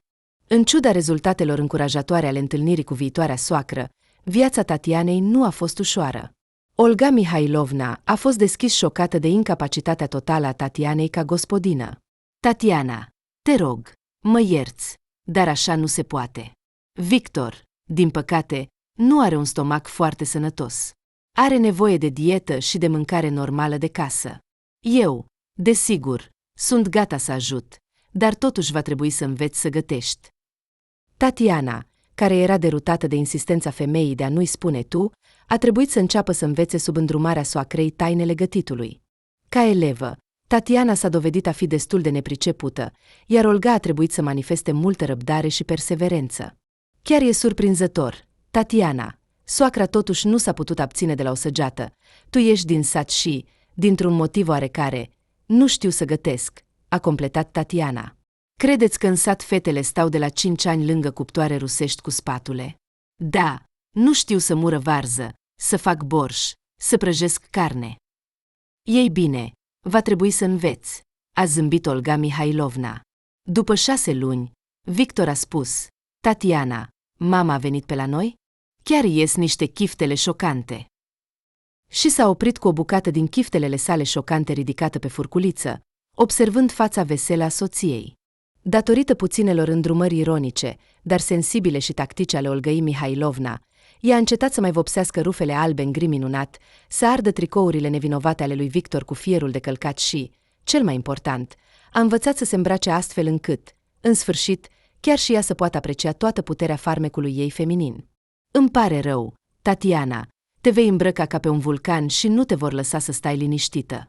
În ciuda rezultatelor încurajatoare ale întâlnirii cu viitoarea soacră, viața Tatianei nu a fost ușoară. Olga Mihailovna a fost deschis șocată de incapacitatea totală a Tatianei ca gospodină. Tatiana, te rog, mă ierți, dar așa nu se poate. Victor, din păcate, nu are un stomac foarte sănătos. Are nevoie de dietă și de mâncare normală de casă. Eu, desigur, sunt gata să ajut, dar totuși va trebui să înveți să gătești. Tatiana, care era derutată de insistența femeii de a nu-i spune tu, a trebuit să înceapă să învețe sub îndrumarea soacrei tainele gătitului. Ca elevă, Tatiana s-a dovedit a fi destul de nepricepută, iar Olga a trebuit să manifeste multă răbdare și perseverență. Chiar e surprinzător, Tatiana, soacra totuși nu s-a putut abține de la o săgeată. Tu ești din sat și, dintr-un motiv oarecare, nu știu să gătesc, a completat Tatiana. Credeți că în sat fetele stau de la 5 ani lângă cuptoare rusești cu spatule? Da, nu știu să mură varză, să fac borș, să prăjesc carne. Ei bine, va trebui să înveți, a zâmbit Olga Mihailovna. După 6 luni, Victor a spus: Tatiana, mama a venit pe la noi? Chiar ies niște chiftele șocante. Și s-a oprit cu o bucată din chiftelele sale șocante ridicată pe furculiță, observând fața veselă a soției. Datorită puținelor îndrumări ironice, dar sensibile și tactice ale Olgăi Mihailovna, ea a încetat să mai vopsească rufele albe în gri minunat, să ardă tricourile nevinovate ale lui Victor cu fierul de călcat și, cel mai important, a învățat să se îmbrace astfel încât, în sfârșit, chiar și ea să poată aprecia toată puterea farmecului ei feminin. Îmi pare rău, Tatiana, te vei îmbrăca ca pe un vulcan și nu te vor lăsa să stai liniștită.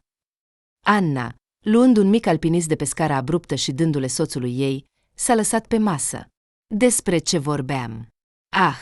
Anna, Luând un mic alpinist de pe scara abruptă și dându-le soțului ei, s-a lăsat pe masă. Despre ce vorbeam? Ah,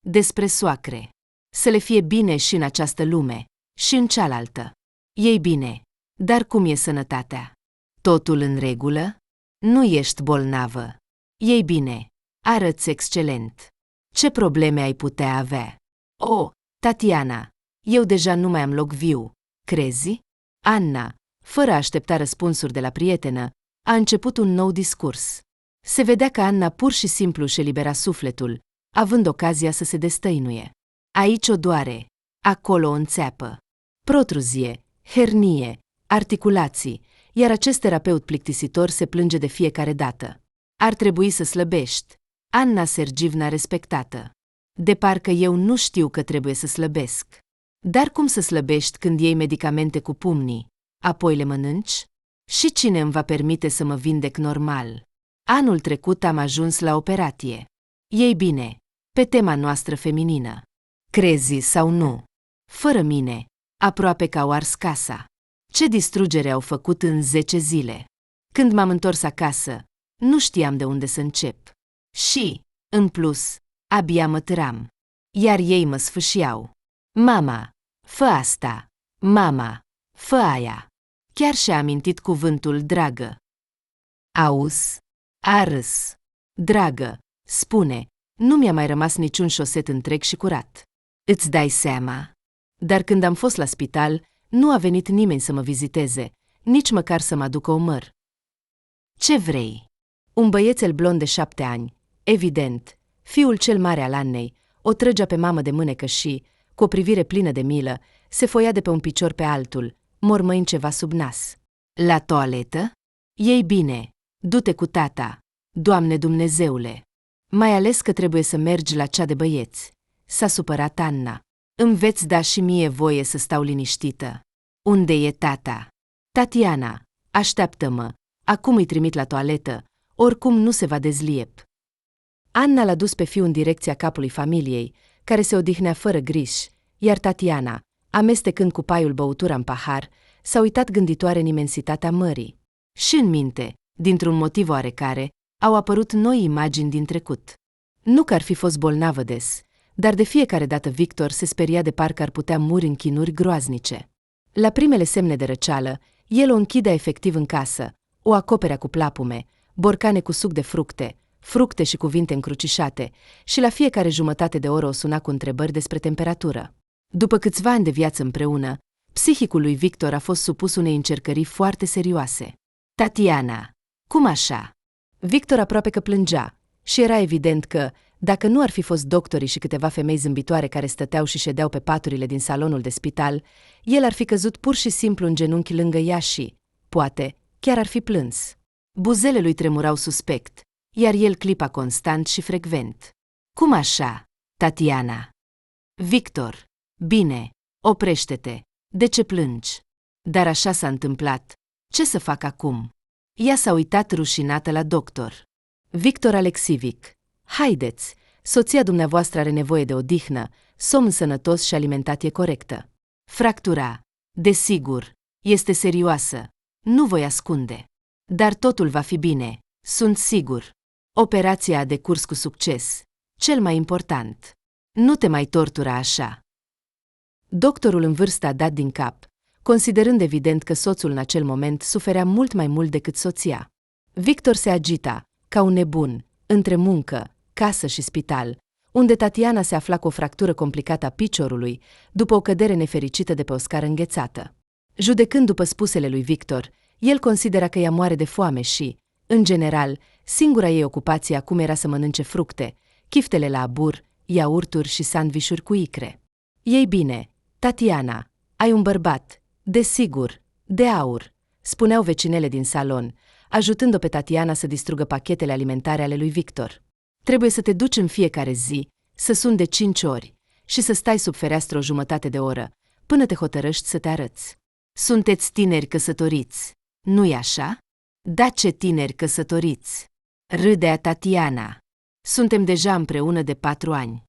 despre soacre. Să le fie bine și în această lume, și în cealaltă. Ei bine, dar cum e sănătatea? Totul în regulă? Nu ești bolnavă. Ei bine, arăți excelent. Ce probleme ai putea avea? Oh, Tatiana, eu deja nu mai am loc viu, crezi? Anna, fără a aștepta răspunsuri de la prietenă, a început un nou discurs. Se vedea că Anna pur și simplu își elibera sufletul, având ocazia să se destăinuie. Aici o doare, acolo o înțeapă. Protruzie, hernie, articulații, iar acest terapeut plictisitor se plânge de fiecare dată. Ar trebui să slăbești. Anna Sergivna respectată. De parcă eu nu știu că trebuie să slăbesc. Dar cum să slăbești când iei medicamente cu pumnii, apoi le mănânci? Și cine îmi va permite să mă vindec normal? Anul trecut am ajuns la operație. Ei bine, pe tema noastră feminină. Crezi sau nu? Fără mine, aproape că au ars casa. Ce distrugere au făcut în 10 zile. Când m-am întors acasă, nu știam de unde să încep. Și, în plus, abia mă tăram. Iar ei mă sfâșiau. Mama, fă asta. Mama, fă aia. Chiar și-a amintit cuvântul dragă. Auzi? A râs. Dragă, spune, nu mi-a mai rămas niciun șoset întreg și curat. Îți dai seama? Dar când am fost la spital, nu a venit nimeni să mă viziteze, nici măcar să mă aducă o măr. Ce vrei? Un băiețel blond de 7 ani, evident, fiul cel mare al Annei, o trăgea pe mamă de mânecă și, cu o privire plină de milă, se foia de pe un picior pe altul, mormăind ceva sub nas. La toaletă? Ei bine, du-te cu tata, Doamne Dumnezeule! Mai ales că trebuie să mergi la cea de băieți. S-a supărat Anna. Îmi veți da și mie voie să stau liniștită. Unde e tata? Tatiana, așteaptă-mă, acum îi trimit la toaletă, oricum nu se va dezliep. Anna l-a dus pe fiu în direcția capului familiei, care se odihnea fără griji, iar Tatiana, amestecând cu paiul băutura în pahar, s-a uitat gânditoare în imensitatea mării. Și în minte, dintr-un motiv oarecare, au apărut noi imagini din trecut. Nu că ar fi fost bolnavă des, dar de fiecare dată Victor se speria de parcă ar putea muri în chinuri groaznice. La primele semne de răceală, el o închidea efectiv în casă, o acoperea cu plapume, borcane cu suc de fructe, fructe și cuvinte încrucișate, și la fiecare jumătate de oră o suna cu întrebări despre temperatură. După câțiva ani de viață împreună, psihicul lui Victor a fost supus unei încercării foarte serioase. Tatiana, cum așa? Victor aproape că plângea și era evident că, dacă nu ar fi fost doctorii și câteva femei zâmbitoare care stăteau și ședeau pe paturile din salonul de spital, el ar fi căzut pur și simplu în genunchi lângă ea și, poate, chiar ar fi plâns. Buzele lui tremurau suspect, iar el clipa constant și frecvent. Cum așa, Tatiana? Victor, bine, oprește-te, de ce plângi? Dar așa s-a întâmplat, ce să fac acum? Ea s-a uitat rușinată la doctor. Victor Alexivic, haideți, soția dumneavoastră are nevoie de odihnă, somn sănătos și alimentație corectă. Fractura, desigur, este serioasă, nu voi ascunde. Dar totul va fi bine, sunt sigur. Operația a decurs cu succes, cel mai important. Nu te mai tortura așa. Doctorul în vârstă a dat din cap, considerând evident că soțul în acel moment suferea mult mai mult decât soția. Victor se agita, ca un nebun, între muncă, casă și spital, unde Tatiana se afla cu o fractură complicată a piciorului, după o cădere nefericită de pe o scară înghețată. Judecând după spusele lui Victor, el considera că ea moare de foame și, în general, singura ei ocupație acum era să mănânce fructe, chiftele la abur, iaurturi și sandvișuri cu icre. Ei bine, Tatiana, ai un bărbat, desigur, de aur, spuneau vecinele din salon, ajutând-o pe Tatiana să distrugă pachetele alimentare ale lui Victor. Trebuie să te duci în fiecare zi, să suni de 5 ori și să stai sub fereastră o jumătate de oră, până te hotărăști să te arăți. Sunteți tineri căsătoriți, nu-i așa? Da, ce tineri căsătoriți! Râdea Tatiana. Suntem deja împreună de 4 ani.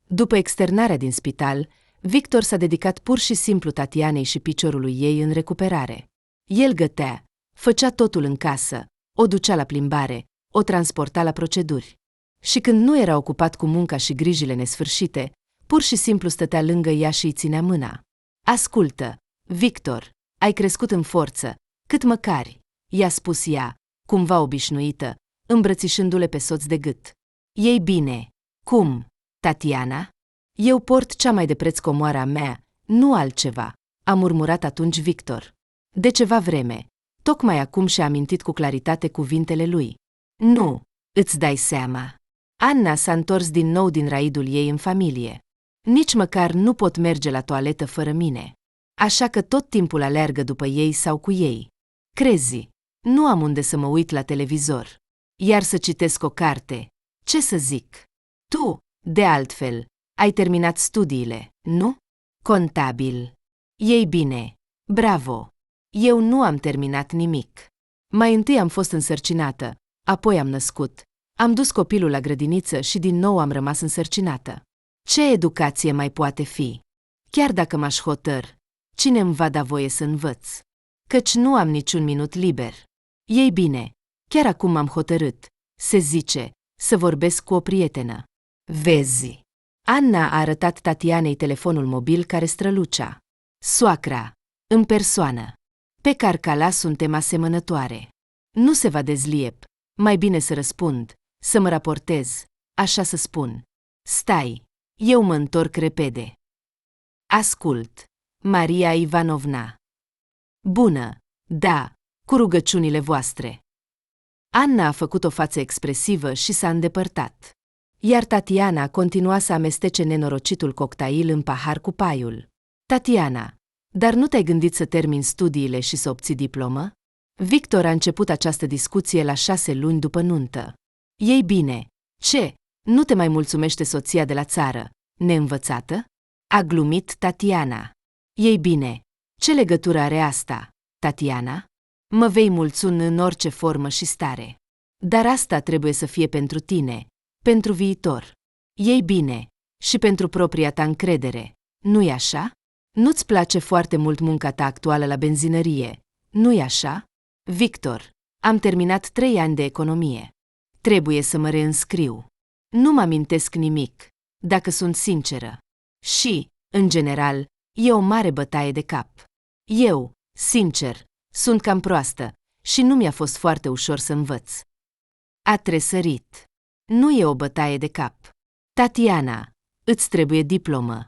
După externarea din spital, Victor s-a dedicat pur și simplu Tatianei și piciorului ei în recuperare. El gătea, făcea totul în casă, o ducea la plimbare, o transporta la proceduri. Și când nu era ocupat cu munca și grijile nesfârșite, pur și simplu stătea lângă ea și îi ținea mâna. Ascultă, Victor, ai crescut în forță, cât măcari, i-a spus ea, cumva obișnuită, îmbrățișându-le pe soț de gât. Ei bine, cum, Tatiana? Eu port cea mai de preț comoară a mea, nu altceva, a murmurat atunci Victor. De ceva vreme, tocmai acum și-a amintit cu claritate cuvintele lui. Nu, îți dai seama. Anna s-a întors din nou din raidul ei în familie. Nici măcar nu pot merge la toaletă fără mine. Așa că tot timpul aleargă după ei sau cu ei. Crezi, nu am unde să mă uit la televizor. Iar să citesc o carte. Ce să zic? Tu, de altfel, ai terminat studiile, nu? Contabil. Ei bine, bravo. Eu nu am terminat nimic. Mai întâi am fost însărcinată, apoi am născut. Am dus copilul la grădiniță și din nou am rămas însărcinată. Ce educație mai poate fi? Chiar dacă m-aș hotăr, cine îmi va da voie să învăț? Căci nu am niciun minut liber. Ei bine, chiar acum m-am hotărât, se zice, să vorbesc cu o prietenă. Vezi. Anna a arătat Tatianei telefonul mobil care strălucea. Soacra, în persoană. Pe Carcala suntem asemănătoare. Nu se va dezliep, mai bine să răspund, să mă raportez, așa să spun. Stai, eu mă întorc repede. Ascult, Maria Ivanovna. Bună, da, cu rugăciunile voastre. Anna a făcut o față expresivă și s-a îndepărtat. Iar Tatiana continua să amestece nenorocitul cocktail în pahar cu paiul. Tatiana, dar nu te-ai gândit să termini studiile și să obții diplomă? Victor a început această discuție la 6 luni după nuntă. Ei bine, ce? Nu te mai mulțumește soția de la țară, neînvățată? A glumit Tatiana. Ei bine, ce legătură are asta, Tatiana? Mă vei mulțumi în orice formă și stare. Dar asta trebuie să fie pentru tine, pentru viitor. Ei bine, și pentru propria ta încredere, nu-i așa? Nu-ți place foarte mult munca ta actuală la benzinărie, nu-i așa? Victor, am terminat 3 ani de economie. Trebuie să mă reînscriu. Nu mă amintesc nimic, dacă sunt sinceră. Și, în general, e o mare bătaie de cap. Eu, sincer, sunt cam proastă și nu mi-a fost foarte ușor să învăț. A tresărit. Nu e o bătaie de cap. Tatiana, îți trebuie diplomă.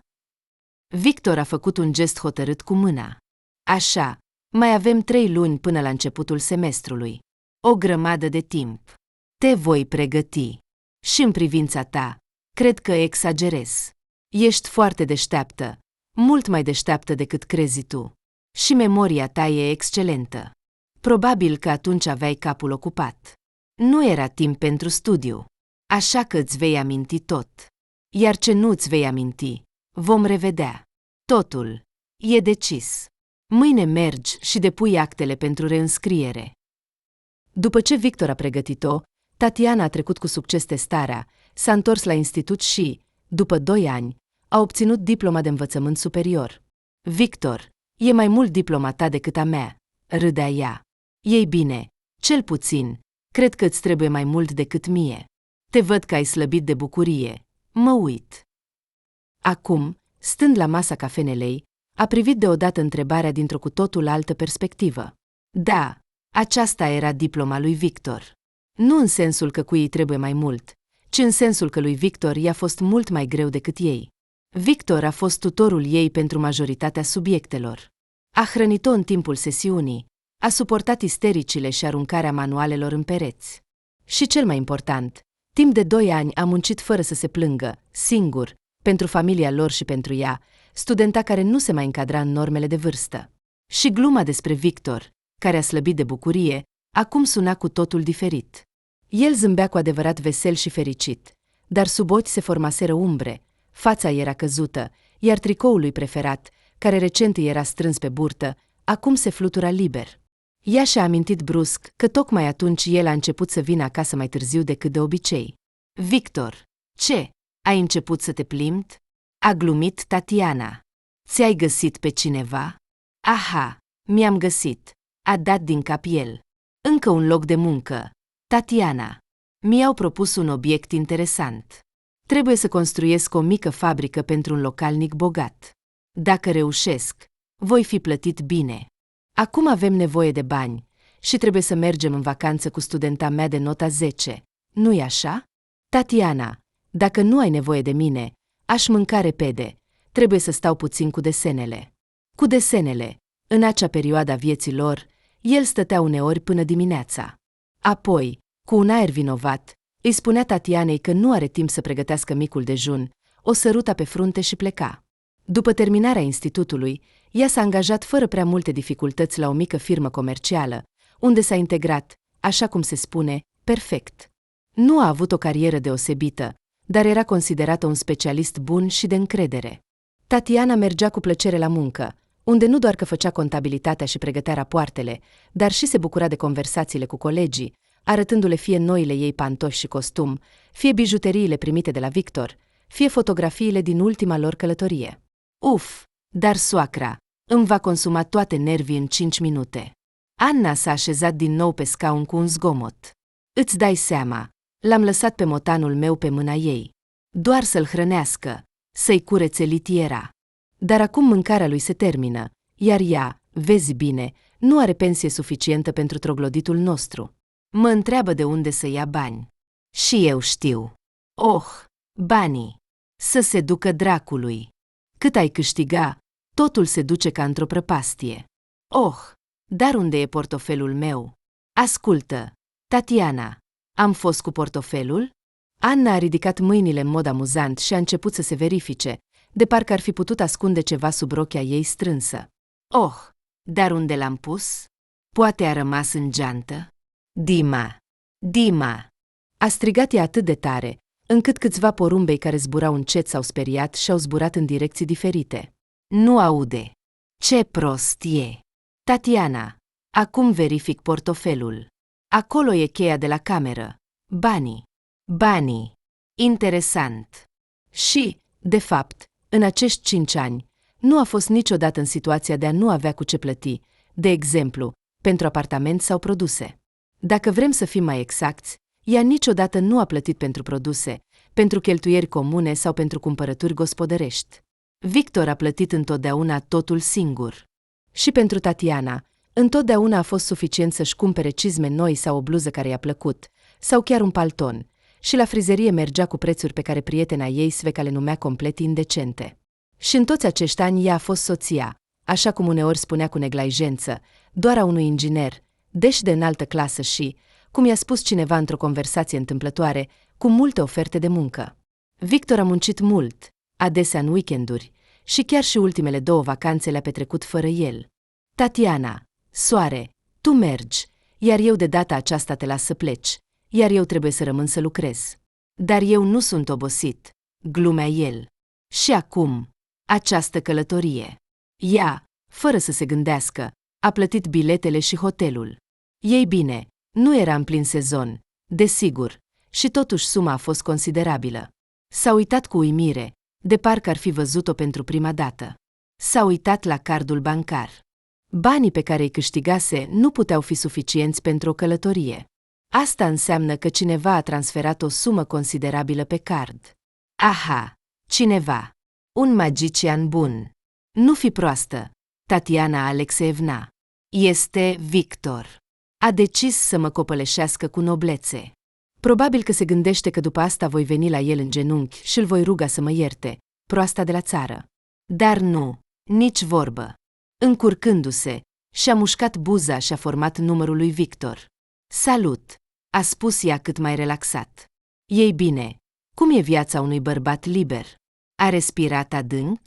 Victor a făcut un gest hotărât cu mâna. Așa, mai avem 3 luni până la începutul semestrului. O grămadă de timp. Te voi pregăti. Și în privința ta, cred că exagerez. Ești foarte deșteaptă, mult mai deșteaptă decât crezi tu. Și memoria ta e excelentă. Probabil că atunci aveai capul ocupat. Nu era timp pentru studiu. Așa că îți vei aminti tot. Iar ce nu îți vei aminti, vom revedea. Totul e decis. Mâine mergi și depui actele pentru reînscriere. După ce Victor a pregătit-o, Tatiana a trecut cu succes testarea, s-a întors la institut și, după 2 ani, a obținut diploma de învățământ superior. Victor, e mai mult diploma ta decât a mea, râdea ea. Ei bine, cel puțin, cred că îți trebuie mai mult decât mie. Te văd că ai slăbit de bucurie. Mă uit. Acum, stând la masa cafenelei, a privit deodată întrebarea dintr-o cu totul altă perspectivă. Da, aceasta era diploma lui Victor. Nu în sensul că cui îi trebuie mai mult, ci în sensul că lui Victor i-a fost mult mai greu decât ei. Victor a fost tutorul ei pentru majoritatea subiectelor. A hrănit-o în timpul sesiunii, a suportat istericile și aruncarea manualelor în pereți. Și cel mai important, timp de 2 ani a muncit fără să se plângă, singur, pentru familia lor și pentru ea, studenta care nu se mai încadra în normele de vârstă. Și gluma despre Victor, care a slăbit de bucurie, acum suna cu totul diferit. El zâmbea cu adevărat vesel și fericit, dar sub ochi se formaseră umbre, fața era căzută, iar tricoul lui preferat, care recent îi era strâns pe burtă, acum se flutura liber. Ea și-a amintit brusc că tocmai atunci el a început să vină acasă mai târziu decât de obicei. Victor, ce? Ai început să te plimbi? A glumit Tatiana. Ți-ai găsit pe cineva? Aha, mi-am găsit. A dat din cap el. Încă un loc de muncă. Tatiana. Mi-au propus un obiect interesant. Trebuie să construiesc o mică fabrică pentru un localnic bogat. Dacă reușesc, voi fi plătit bine. Acum avem nevoie de bani și trebuie să mergem în vacanță cu studenta mea de nota 10. Nu-i așa? Tatiana, dacă nu ai nevoie de mine, aș mânca repede. Trebuie să stau puțin cu desenele. Cu desenele, în acea perioadă a vieții lor, el stătea uneori până dimineața. Apoi, cu un aer vinovat, îi spunea Tatianei că nu are timp să pregătească micul dejun, o săruta pe frunte și pleca. După terminarea institutului, ea s-a angajat fără prea multe dificultăți la o mică firmă comercială, unde s-a integrat, așa cum se spune, perfect. Nu a avut o carieră deosebită, dar era considerată un specialist bun și de încredere. Tatiana mergea cu plăcere la muncă, unde nu doar că făcea contabilitatea și pregătea rapoartele, dar și se bucura de conversațiile cu colegii, arătându-le fie noile ei pantoși și costum, fie bijuteriile primite de la Victor, fie fotografiile din ultima lor călătorie. Uf, dar soacra, îmi va consuma toate nervii în 5 minute. Anna s-a așezat din nou pe scaun cu un zgomot. Îți dai seama, l-am lăsat pe motanul meu pe mâna ei. Doar să-l hrănească, să-i curețe litiera. Dar acum mâncarea lui se termină, iar ea, vezi bine, nu are pensie suficientă pentru trogloditul nostru. Mă întreabă de unde să ia bani. Și eu știu. Oh, banii! Să se ducă dracului! Cât ai câștiga, totul se duce ca într-o prăpastie. Oh, dar unde e portofelul meu? Ascultă, Tatiana, am fost cu portofelul? Anna a ridicat mâinile în mod amuzant și a început să se verifice, de parcă ar fi putut ascunde ceva sub rochia ei strânsă. Oh, dar unde l-am pus? Poate a rămas în geantă? Dima! Dima! A strigat ea atât de tare, încât câțiva porumbei care zburau încet s-au speriat și au zburat în direcții diferite. Nu aude! Ce prost e! Tatiana, acum verific portofelul. Acolo e cheia de la cameră. Banii! Banii! Interesant! Și, de fapt, în acești 5 ani, nu a fost niciodată în situația de a nu avea cu ce plăti, de exemplu, pentru apartament sau produse. Dacă vrem să fim mai exacti, ea niciodată nu a plătit pentru produse, pentru cheltuieri comune sau pentru cumpărături gospodărești. Victor a plătit întotdeauna totul singur. Și pentru Tatiana, întotdeauna a fost suficient să-și cumpere cizme noi sau o bluză care i-a plăcut, sau chiar un palton, și la frizerie mergea cu prețuri pe care prietena ei Sveca le numea complet indecente. Și în toți acești ani ea a fost soția, așa cum uneori spunea cu neglijență, doar a unui inginer, deși de înaltă clasă și, cum i-a spus cineva într-o conversație întâmplătoare, cu multe oferte de muncă. Victor a muncit mult, adesea în weekenduri, și chiar și ultimele 2 vacanțe le-a petrecut fără el. Tatiana, soare, tu mergi, iar eu de data aceasta te las să pleci, iar eu trebuie să rămân să lucrez. Dar eu nu sunt obosit, glumea el. Și acum, această călătorie. Ea, fără să se gândească, a plătit biletele și hotelul. Ei bine, nu era în plin sezon, desigur, și totuși suma a fost considerabilă. S-a uitat cu uimire, de parcă ar fi văzut-o pentru prima dată. S-a uitat la cardul bancar. Banii pe care îi câștigase nu puteau fi suficienți pentru o călătorie. Asta înseamnă că cineva a transferat o sumă considerabilă pe card. Aha, cineva. Un magician bun. Nu fi proastă, Tatiana Alexeevna. Este Victor. A decis să mă copăleșească cu noblețe. Probabil că se gândește că după asta voi veni la el în genunchi și îl voi ruga să mă ierte, proasta de la țară. Dar nu, nici vorbă. Încurcându-se, și-a mușcat buza și a format numărul lui Victor. Salut, a spus ea cât mai relaxat. Ei bine, cum e viața unui bărbat liber? A respirat adânc?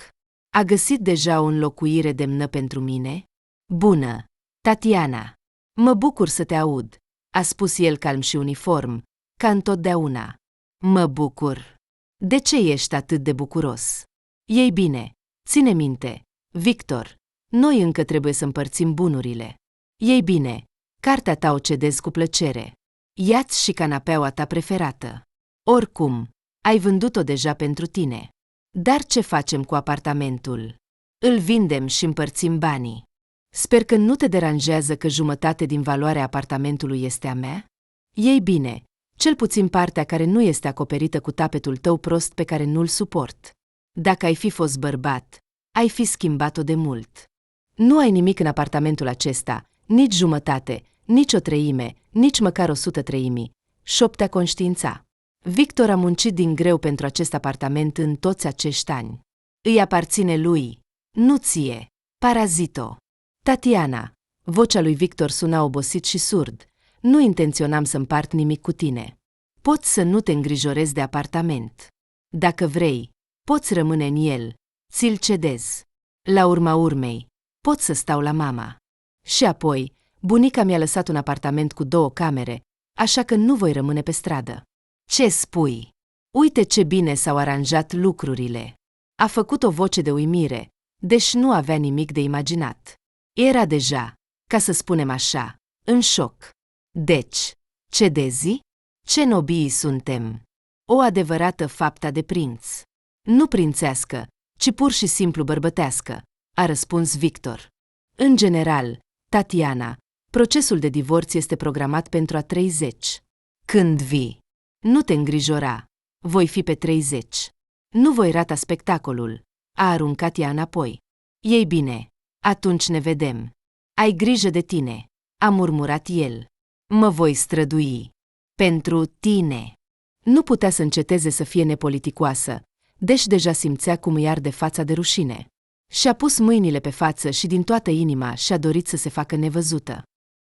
A găsit deja o înlocuire demnă pentru mine? Bună, Tatiana. Mă bucur să te aud, a spus el calm și uniform, ca întotdeauna. Mă bucur. De ce ești atât de bucuros? Ei bine, ține minte, Victor, noi încă trebuie să împărțim bunurile. Ei bine, cartea ta o cedez cu plăcere. Ia-ți și canapeaua ta preferată. Oricum, ai vândut-o deja pentru tine. Dar ce facem cu apartamentul? Îl vindem și împărțim banii. Sper că nu te deranjează că jumătate din valoarea apartamentului este a mea? Ei bine, cel puțin partea care nu este acoperită cu tapetul tău prost pe care nu-l suport. Dacă ai fi fost bărbat, ai fi schimbat-o de mult. Nu ai nimic în apartamentul acesta, nici jumătate, nici o treime, nici măcar 100/3, șoptea conștiința. Victor a muncit din greu pentru acest apartament în toți acești ani. Îi aparține lui, nu ție, parazito. Tatiana, vocea lui Victor suna obosit și surd, nu intenționam să împart nimic cu tine. Poți să nu te îngrijorezi de apartament. Dacă vrei, poți rămâne în el, ți-l cedez. La urma urmei, pot să stau la mama. Și apoi, bunica mi-a lăsat un apartament cu 2 camere, așa că nu voi rămâne pe stradă. Ce spui? Uite ce bine s-au aranjat lucrurile. A făcut o voce de uimire, deși nu avea nimic de imaginat. Era deja, ca să spunem așa, în șoc. Deci, cedezi? Ce nobii suntem! O adevărată faptă de prinț. Nu prințească, ci pur și simplu bărbătească, a răspuns Victor. În general, Tatiana, procesul de divorț este programat pentru a 30. Când vii? Nu te îngrijora. Voi fi pe 30. Nu voi rata spectacolul, a aruncat ea înapoi. Ei bine, atunci ne vedem. Ai grijă de tine, a murmurat el. Mă voi strădui. Pentru tine. Nu putea să înceteze să fie nepoliticoasă, deși deja simțea cum îi arde fața de rușine. Și-a pus mâinile pe față și din toată inima și-a dorit să se facă nevăzută.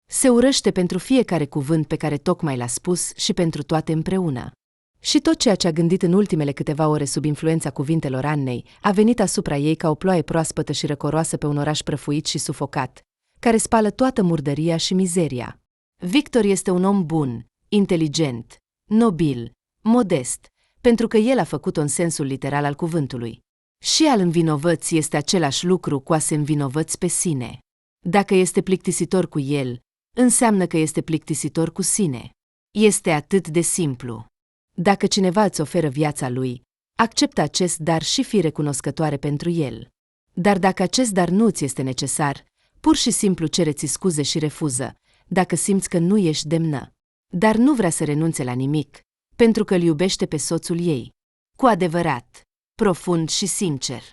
Se urăște pentru fiecare cuvânt pe care tocmai l-a spus și pentru toate împreună. Și tot ceea ce a gândit în ultimele câteva ore sub influența cuvintelor Annei a venit asupra ei ca o ploaie proaspătă și răcoroasă pe un oraș prăfuit și sufocat, care spală toată murdăria și mizeria. Victor este un om bun, inteligent, nobil, modest, pentru că el a făcut-o în sensul literal al cuvântului. Și al învinovăți este același lucru cu a se învinovăți pe sine. Dacă este plictisitor cu el, înseamnă că este plictisitor cu sine. Este atât de simplu. Dacă cineva îți oferă viața lui, acceptă acest dar și fii recunoscătoare pentru el. Dar dacă acest dar nu ți este necesar, pur și simplu cere-ți scuze și refuză, dacă simți că nu ești demnă. Dar nu vrea să renunțe la nimic, pentru că îl iubește pe soțul ei. Cu adevărat, profund și sincer.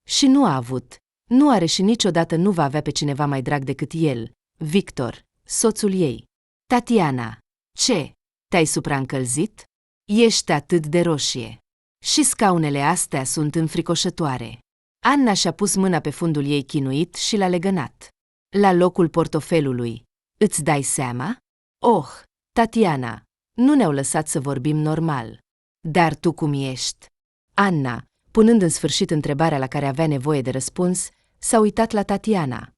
Și nu a avut, nu are și niciodată nu va avea pe cineva mai drag decât el, Victor, soțul ei. Tatiana, ce? Te-ai supraîncălzit? Ești atât de roșie. Și scaunele astea sunt înfricoșătoare. Anna și-a pus mâna pe fundul ei chinuit și l-a legănat. La locul portofelului. Îți dai seama? Oh, Tatiana, nu ne-au lăsat să vorbim normal. Dar tu cum ești? Anna, punând în sfârșit întrebarea la care avea nevoie de răspuns, s-a uitat la Tatiana.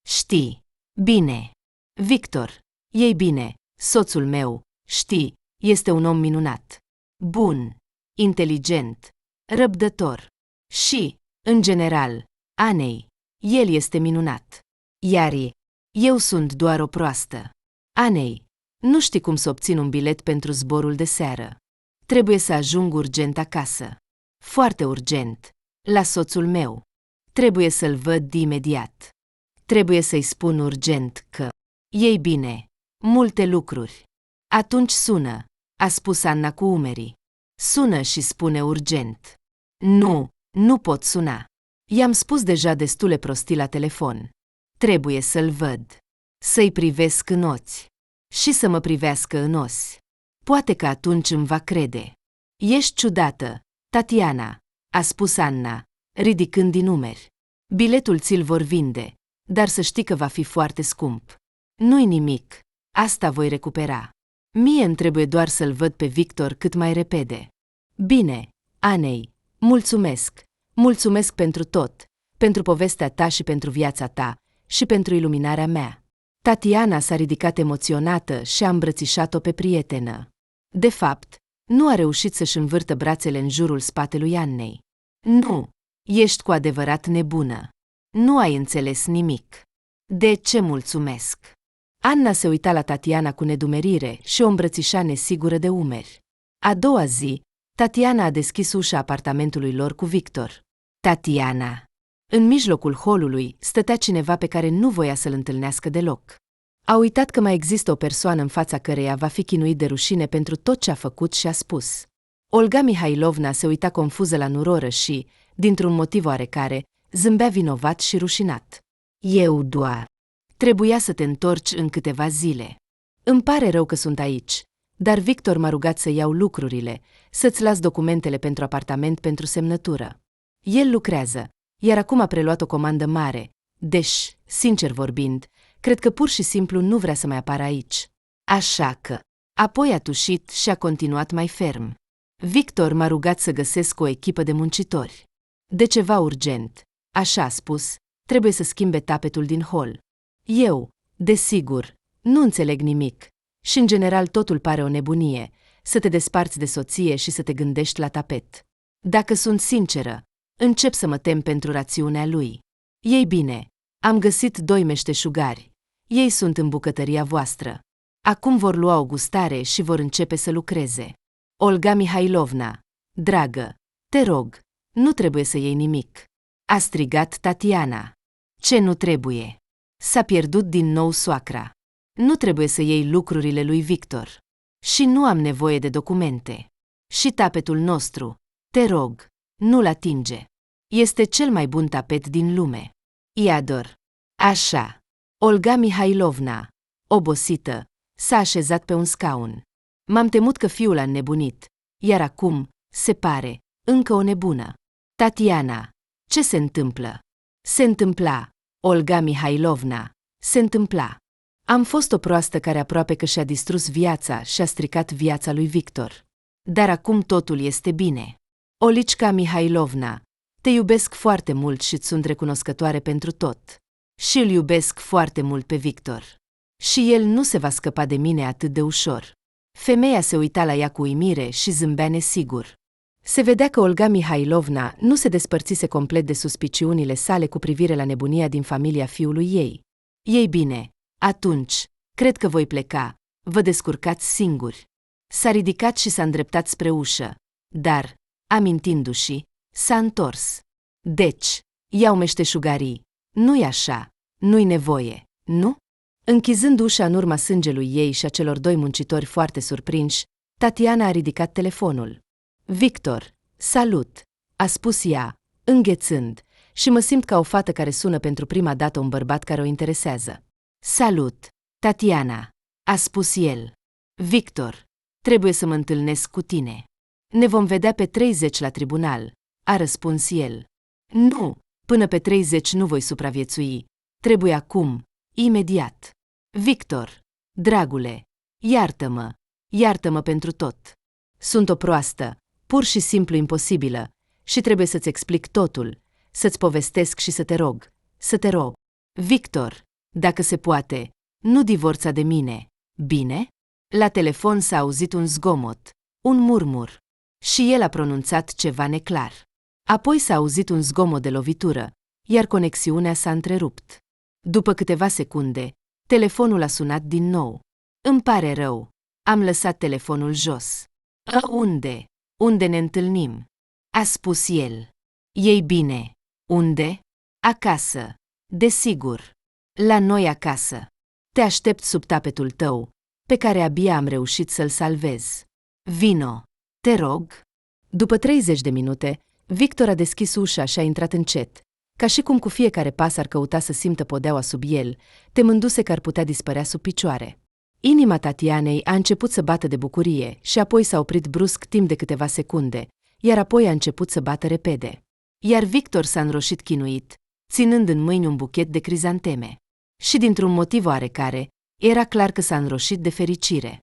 Știi. Bine. Victor, ei bine, soțul meu, știi, este un om minunat. Bun, inteligent, răbdător. Și, în general, Anei, el este minunat. Iar eu sunt doar o proastă. Anei, nu știi cum să obțin un bilet pentru zborul de seară. Trebuie să ajung urgent acasă. Foarte urgent. La soțul meu. Trebuie să-l văd imediat. Trebuie să-i spun urgent că... Ei bine, multe lucruri. Atunci sună, a spus Anna cu umerii. Sună și spune urgent. Nu pot suna. I-am spus deja destule prostii la telefon. Trebuie să-l văd. Să-i privesc în ochi. Și să mă privească în os. Poate că atunci îmi va crede. Ești ciudată, Tatiana, a spus Anna, ridicând din umeri. Biletul ți-l vor vinde, dar să știi că va fi foarte scump. Nu-i nimic, asta voi recupera. Mie îmi trebuie doar să-l văd pe Victor cât mai repede. Bine, Anei, mulțumesc. Mulțumesc pentru tot, pentru povestea ta și pentru viața ta, și pentru iluminarea mea. Tatiana s-a ridicat emoționată și a îmbrățișat-o pe prietenă. De fapt, nu a reușit să-și învârtă brațele în jurul spatelui Annei. Nu, ești cu adevărat nebună. Nu ai înțeles nimic. De ce mulțumesc? Anna se uita la Tatiana cu nedumerire și o îmbrățișa nesigură de umeri. A doua zi, Tatiana a deschis ușa apartamentului lor cu Victor. Tatiana, În mijlocul holului stătea cineva pe care nu voia să-l întâlnească deloc. A uitat că mai există o persoană în fața căreia va fi chinuit de rușine pentru tot ce a făcut și a spus. Olga Mihailovna se uita confuză la nuroră și, dintr-un motiv oarecare, zâmbea vinovat și rușinat. Eu doar. Trebuia să te întorci în câteva zile. Îmi pare rău că sunt aici, dar Victor m-a rugat să iau lucrurile, să-ți las documentele pentru apartament pentru semnătură. El lucrează, iar acum a preluat o comandă mare, deși, sincer vorbind, cred că pur și simplu nu vrea să mai apară aici. Așa că... Apoi a tușit și a continuat mai ferm. Victor m-a rugat să găsesc o echipă de muncitori. De ceva urgent, așa a spus, trebuie să schimbe tapetul din hol. Eu, desigur, nu înțeleg nimic și în general totul pare o nebunie, să te desparți de soție și să te gândești la tapet. Dacă sunt sinceră, încep să mă tem pentru rațiunea lui. Ei bine, am găsit 2 meșteșugari. Ei sunt în bucătăria voastră. Acum vor lua o gustare și vor începe să lucreze. Olga Mihailovna, dragă, te rog, nu trebuie să iei nimic. A strigat Tatiana. Ce nu trebuie? S-a pierdut din nou soacra. Nu trebuie să iei lucrurile lui Victor. Și nu am nevoie de documente. Și tapetul nostru, te rog, nu-l atinge. Este cel mai bun tapet din lume. Iador. Așa. Olga Mihailovna, obosită, s-a așezat pe un scaun. M-am temut că fiul a înnebunit, iar acum, se pare, încă o nebună. Tatiana, ce se întâmplă? Se întâmpla, Olga Mihailovna, se întâmpla. Am fost o proastă care aproape că și-a distrus viața și a stricat viața lui Victor. Dar acum totul este bine. Olicica Mihailovna, te iubesc foarte mult și-ți sunt recunoscătoare pentru tot. Și îl iubesc foarte mult pe Victor. Și el nu se va scăpa de mine atât de ușor. Femeia se uita la ea cu uimire și zâmbea nesigur. Se vedea că Olga Mihailovna nu se despărțise complet de suspiciunile sale cu privire la nebunia din familia fiului ei. Ei bine, atunci, cred că voi pleca, vă descurcați singuri. S-a ridicat și s-a îndreptat spre ușă, dar, amintindu-și, s-a întors. Deci, iau meșteșugarii. Nu-i așa, nu-i nevoie, nu? Închizând ușa în urma sângelui ei și a celor 2 muncitori foarte surprinși, Tatiana a ridicat telefonul. Victor, salut, a spus ea, înghețând, și mă simt ca o fată care sună pentru prima dată un bărbat care o interesează. Salut, Tatiana, a spus el. Victor, trebuie să mă întâlnesc cu tine. Ne vom vedea pe 30 la tribunal, a răspuns el. Nu, până pe 30 nu voi supraviețui. Trebuie acum, imediat. Victor, dragule, iartă-mă pentru tot. Sunt o proastă, pur și simplu imposibilă, și trebuie să-ți explic totul, să-ți povestesc și să te rog. Victor, dacă se poate, nu divorța de mine, bine? La telefon s-a auzit un zgomot, un murmur, și el a pronunțat ceva neclar. Apoi s-a auzit un zgomot de lovitură, iar conexiunea s-a întrerupt. După câteva secunde, telefonul a sunat din nou. Îmi pare rău, am lăsat telefonul jos. Unde? Unde ne întâlnim? A spus el. Ei bine, unde? Acasă. Desigur. La noi acasă. Te aștept sub tapetul tău, pe care abia am reușit să-l salvez. Vino, te rog. După 30 de minute, Victor a deschis ușa și a intrat încet, ca și cum cu fiecare pas ar căuta să simtă podeaua sub el, temându-se că ar putea dispărea sub picioare. Inima Tatianei a început să bată de bucurie și apoi s-a oprit brusc timp de câteva secunde, iar apoi a început să bată repede. Iar Victor s-a înroșit chinuit, ținând în mâini un buchet de crizanteme. Și dintr-un motiv oarecare, era clar că s-a înroșit de fericire.